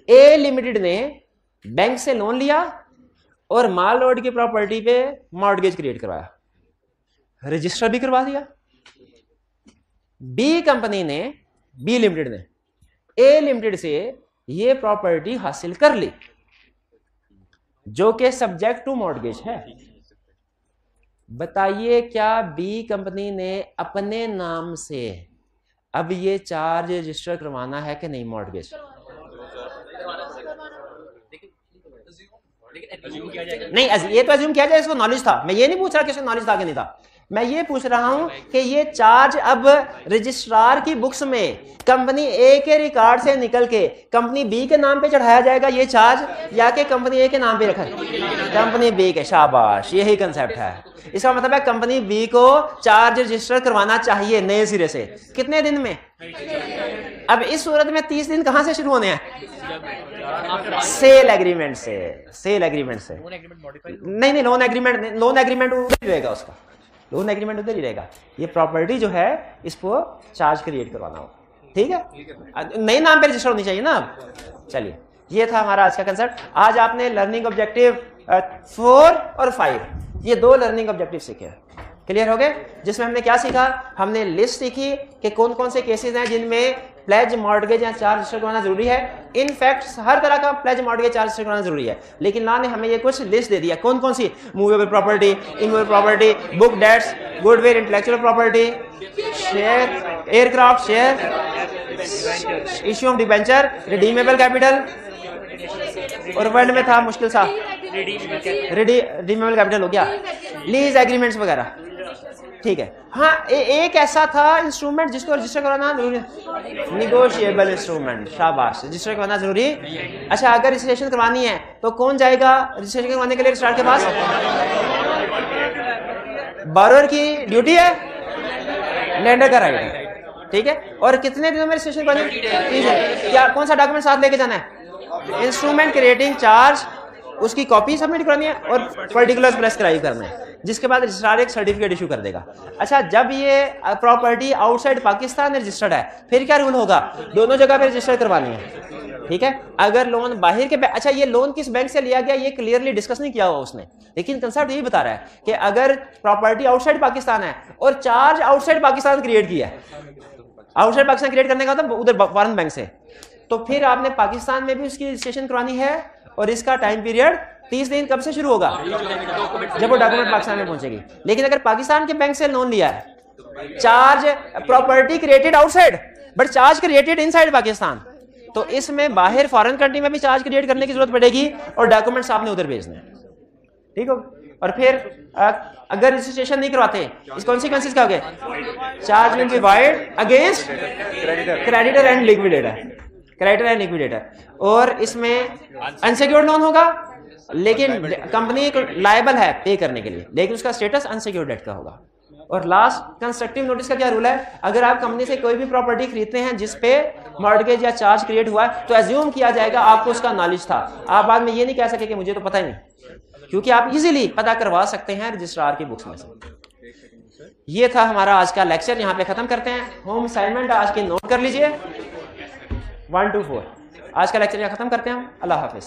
ए लिमिटेड ने बैंक से लोन लिया और माल रोड की प्रॉपर्टी पे मॉर्गेज क्रिएट करवाया, रजिस्टर भी करवा दिया। बी लिमिटेड ने ए लिमिटेड से ये प्रॉपर्टी हासिल कर ली जो कि सब्जेक्ट टू मॉर्गेज है। बताइए क्या बी कंपनी ने अपने नाम से अब ये चार्ज रजिस्टर करवाना है कि नहीं मॉर्गेज? नहीं, ये तो अज्यूम किया जाए इसको नॉलेज था। मैं ये नहीं पूछ रहा कि इसको नॉलेज था कि नहीं था, मैं ये पूछ रहा हूं कि ये चार्ज अब रजिस्ट्रार की बुक्स में कंपनी ए के रिकॉर्ड से निकल के कंपनी बी के नाम पे चढ़ाया जाएगा ये चार्ज, या कि कंपनी ए के नाम पे रखा है? कंपनी बी के। शाबाश, यही कंसेप्ट है। इसका मतलब है कंपनी बी को चार्ज रजिस्टर करवाना चाहिए नए सिरे से। कितने दिन में? अब इस सूरत में 30 दिन कहां से शुरू होने हैं? सेल एग्रीमेंट से। नहीं, लोन एग्रीमेंट उधर ही रहेगा उसका, लोन एग्रीमेंट उधर ही रहेगा। ये प्रॉपर्टी जो है इसको चार्ज क्रिएट करवाना होगा, ठीक है? नए नाम पे रजिस्टर होनी चाहिए ना। चलिए, ये था हमारा आज का कंसेप्ट। आज आपने लर्निंग ऑब्जेक्टिव 4 और 5 ये 2 लर्निंग ऑब्जेक्टिव सीखे हैं। क्लियर हो गए? जिसमें हमने क्या सीखा? हमने लिस्ट सीखी कि कौन कौन से केसेस हैं जिनमें प्लेज मॉर्गेज या चार्ज रजिस्टर करवाना जरूरी है। इनफैक्ट हर तरह का प्लेज मॉर्गेज चार्ज रजिस्टर करवाना जरूरी है, लेकिन लॉ ने हमें ये कुछ लिस्ट दे दिया। कौन कौन सी? Movable property, immovable property, book debts, goodwill, intellectual property, share, aircraft share, issue of debenture, redeemable capital, और वर्ड में था मुश्किल सा रिडीमेबल कैपिटल हो गया, लीज एग्रीमेंट्स वगैरह, ठीक है। हाँ, एक ऐसा था इंस्ट्रूमेंट जिसको रजिस्टर कराना जरूरी, निगोशिएबल इंस्ट्रूमेंट। शाबाश, रजिस्टर करवाना जरूरी। अच्छा, अगर रजिस्ट्रेशन करवानी है तो कौन जाएगा रजिस्ट्रेशन करवाने के लिए रजिस्ट्रार के पास? बारोअर की ड्यूटी है, लेंडर का राइट है, ठीक है। और कितने दिनों में रजिस्ट्रेशन करवानी है? क्या कौन सा डॉक्यूमेंट साथ लेके जाना है? इंस्ट्रूमेंट क्रिएटिंग चार्ज, उसकी कॉपी सबमिट करनी है और पर्टिकुलर प्रेस्क्राइब करना है, जिसके बाद रजिस्ट्रार एक सर्टिफिकेट इशू कर देगा। अच्छा, जब ये प्रॉपर्टी आउटसाइड पाकिस्तान रजिस्टर्ड है फिर क्या रूल होगा? दोनों जगह पे रजिस्टर करवानी है, ठीक है। अगर लोन बाहर के अच्छा, ये लोन किस बैंक से लिया गया ये क्लियरली डिस्कस नहीं किया हुआ उसने, लेकिन कंसेप्ट यही बता रहा है कि अगर प्रॉपर्टी आउटसाइड पाकिस्तान है और चार्ज आउटसाइड पाकिस्तान क्रिएट किया है, आउटसाइड पाकिस्तान क्रिएट करने का मतलब उधर फॉरेन बैंक से, तो फिर आपने पाकिस्तान में भी उसकी रजिस्ट्रेशन करवानी है। और इसका टाइम पीरियड 30 दिन कब से शुरू होगा? जब वो डॉक्यूमेंट पाकिस्तान में पहुंचेगी। लेकिन अगर पाकिस्तान के बैंक से लोन लिया है, charge property created outside but charge created inside Pakistan, तो इसमें बाहर फॉरेन कंट्री में भी चार्ज क्रिएट करने की जरूरत पड़ेगी और डॉक्यूमेंट्स आपने उधर भेजने हैं, ठीक हो? और फिर अगर रजिस्ट्रेशन नहीं करवाते, इस कॉन्सिक्वेंसेस क्या हो गए? Charge will be wide against creditor and liquidator, creditor and liquidator. और इसमें अनसिक्योर्ड लोन होगा, लेकिन कंपनी लायबल है पे करने के लिए, लेकिन उसका स्टेटस अनसिक्योर्ड डेट का होगा। और लास्ट, कंस्ट्रक्टिव नोटिस का क्या रूल है? अगर आप कंपनी से कोई भी प्रॉपर्टी खरीदते हैं जिसपे मॉर्गेज या चार्ज क्रिएट हुआ है, तो एज्यूम किया जाएगा आपको उसका नॉलेज था। आप बाद में ये नहीं कह सके कि मुझे तो पता ही नहीं, क्योंकि आप इजीली पता करवा सकते हैं रजिस्ट्रार की बुक्स में से। ये था हमारा आज का लेक्चर, यहाँ पे खत्म करते हैं। होम असाइनमेंट आज की नोट कर लीजिए 1 to 4। आज का लेक्चर यहाँ खत्म करते हैं हम। अल्लाह हाफिज।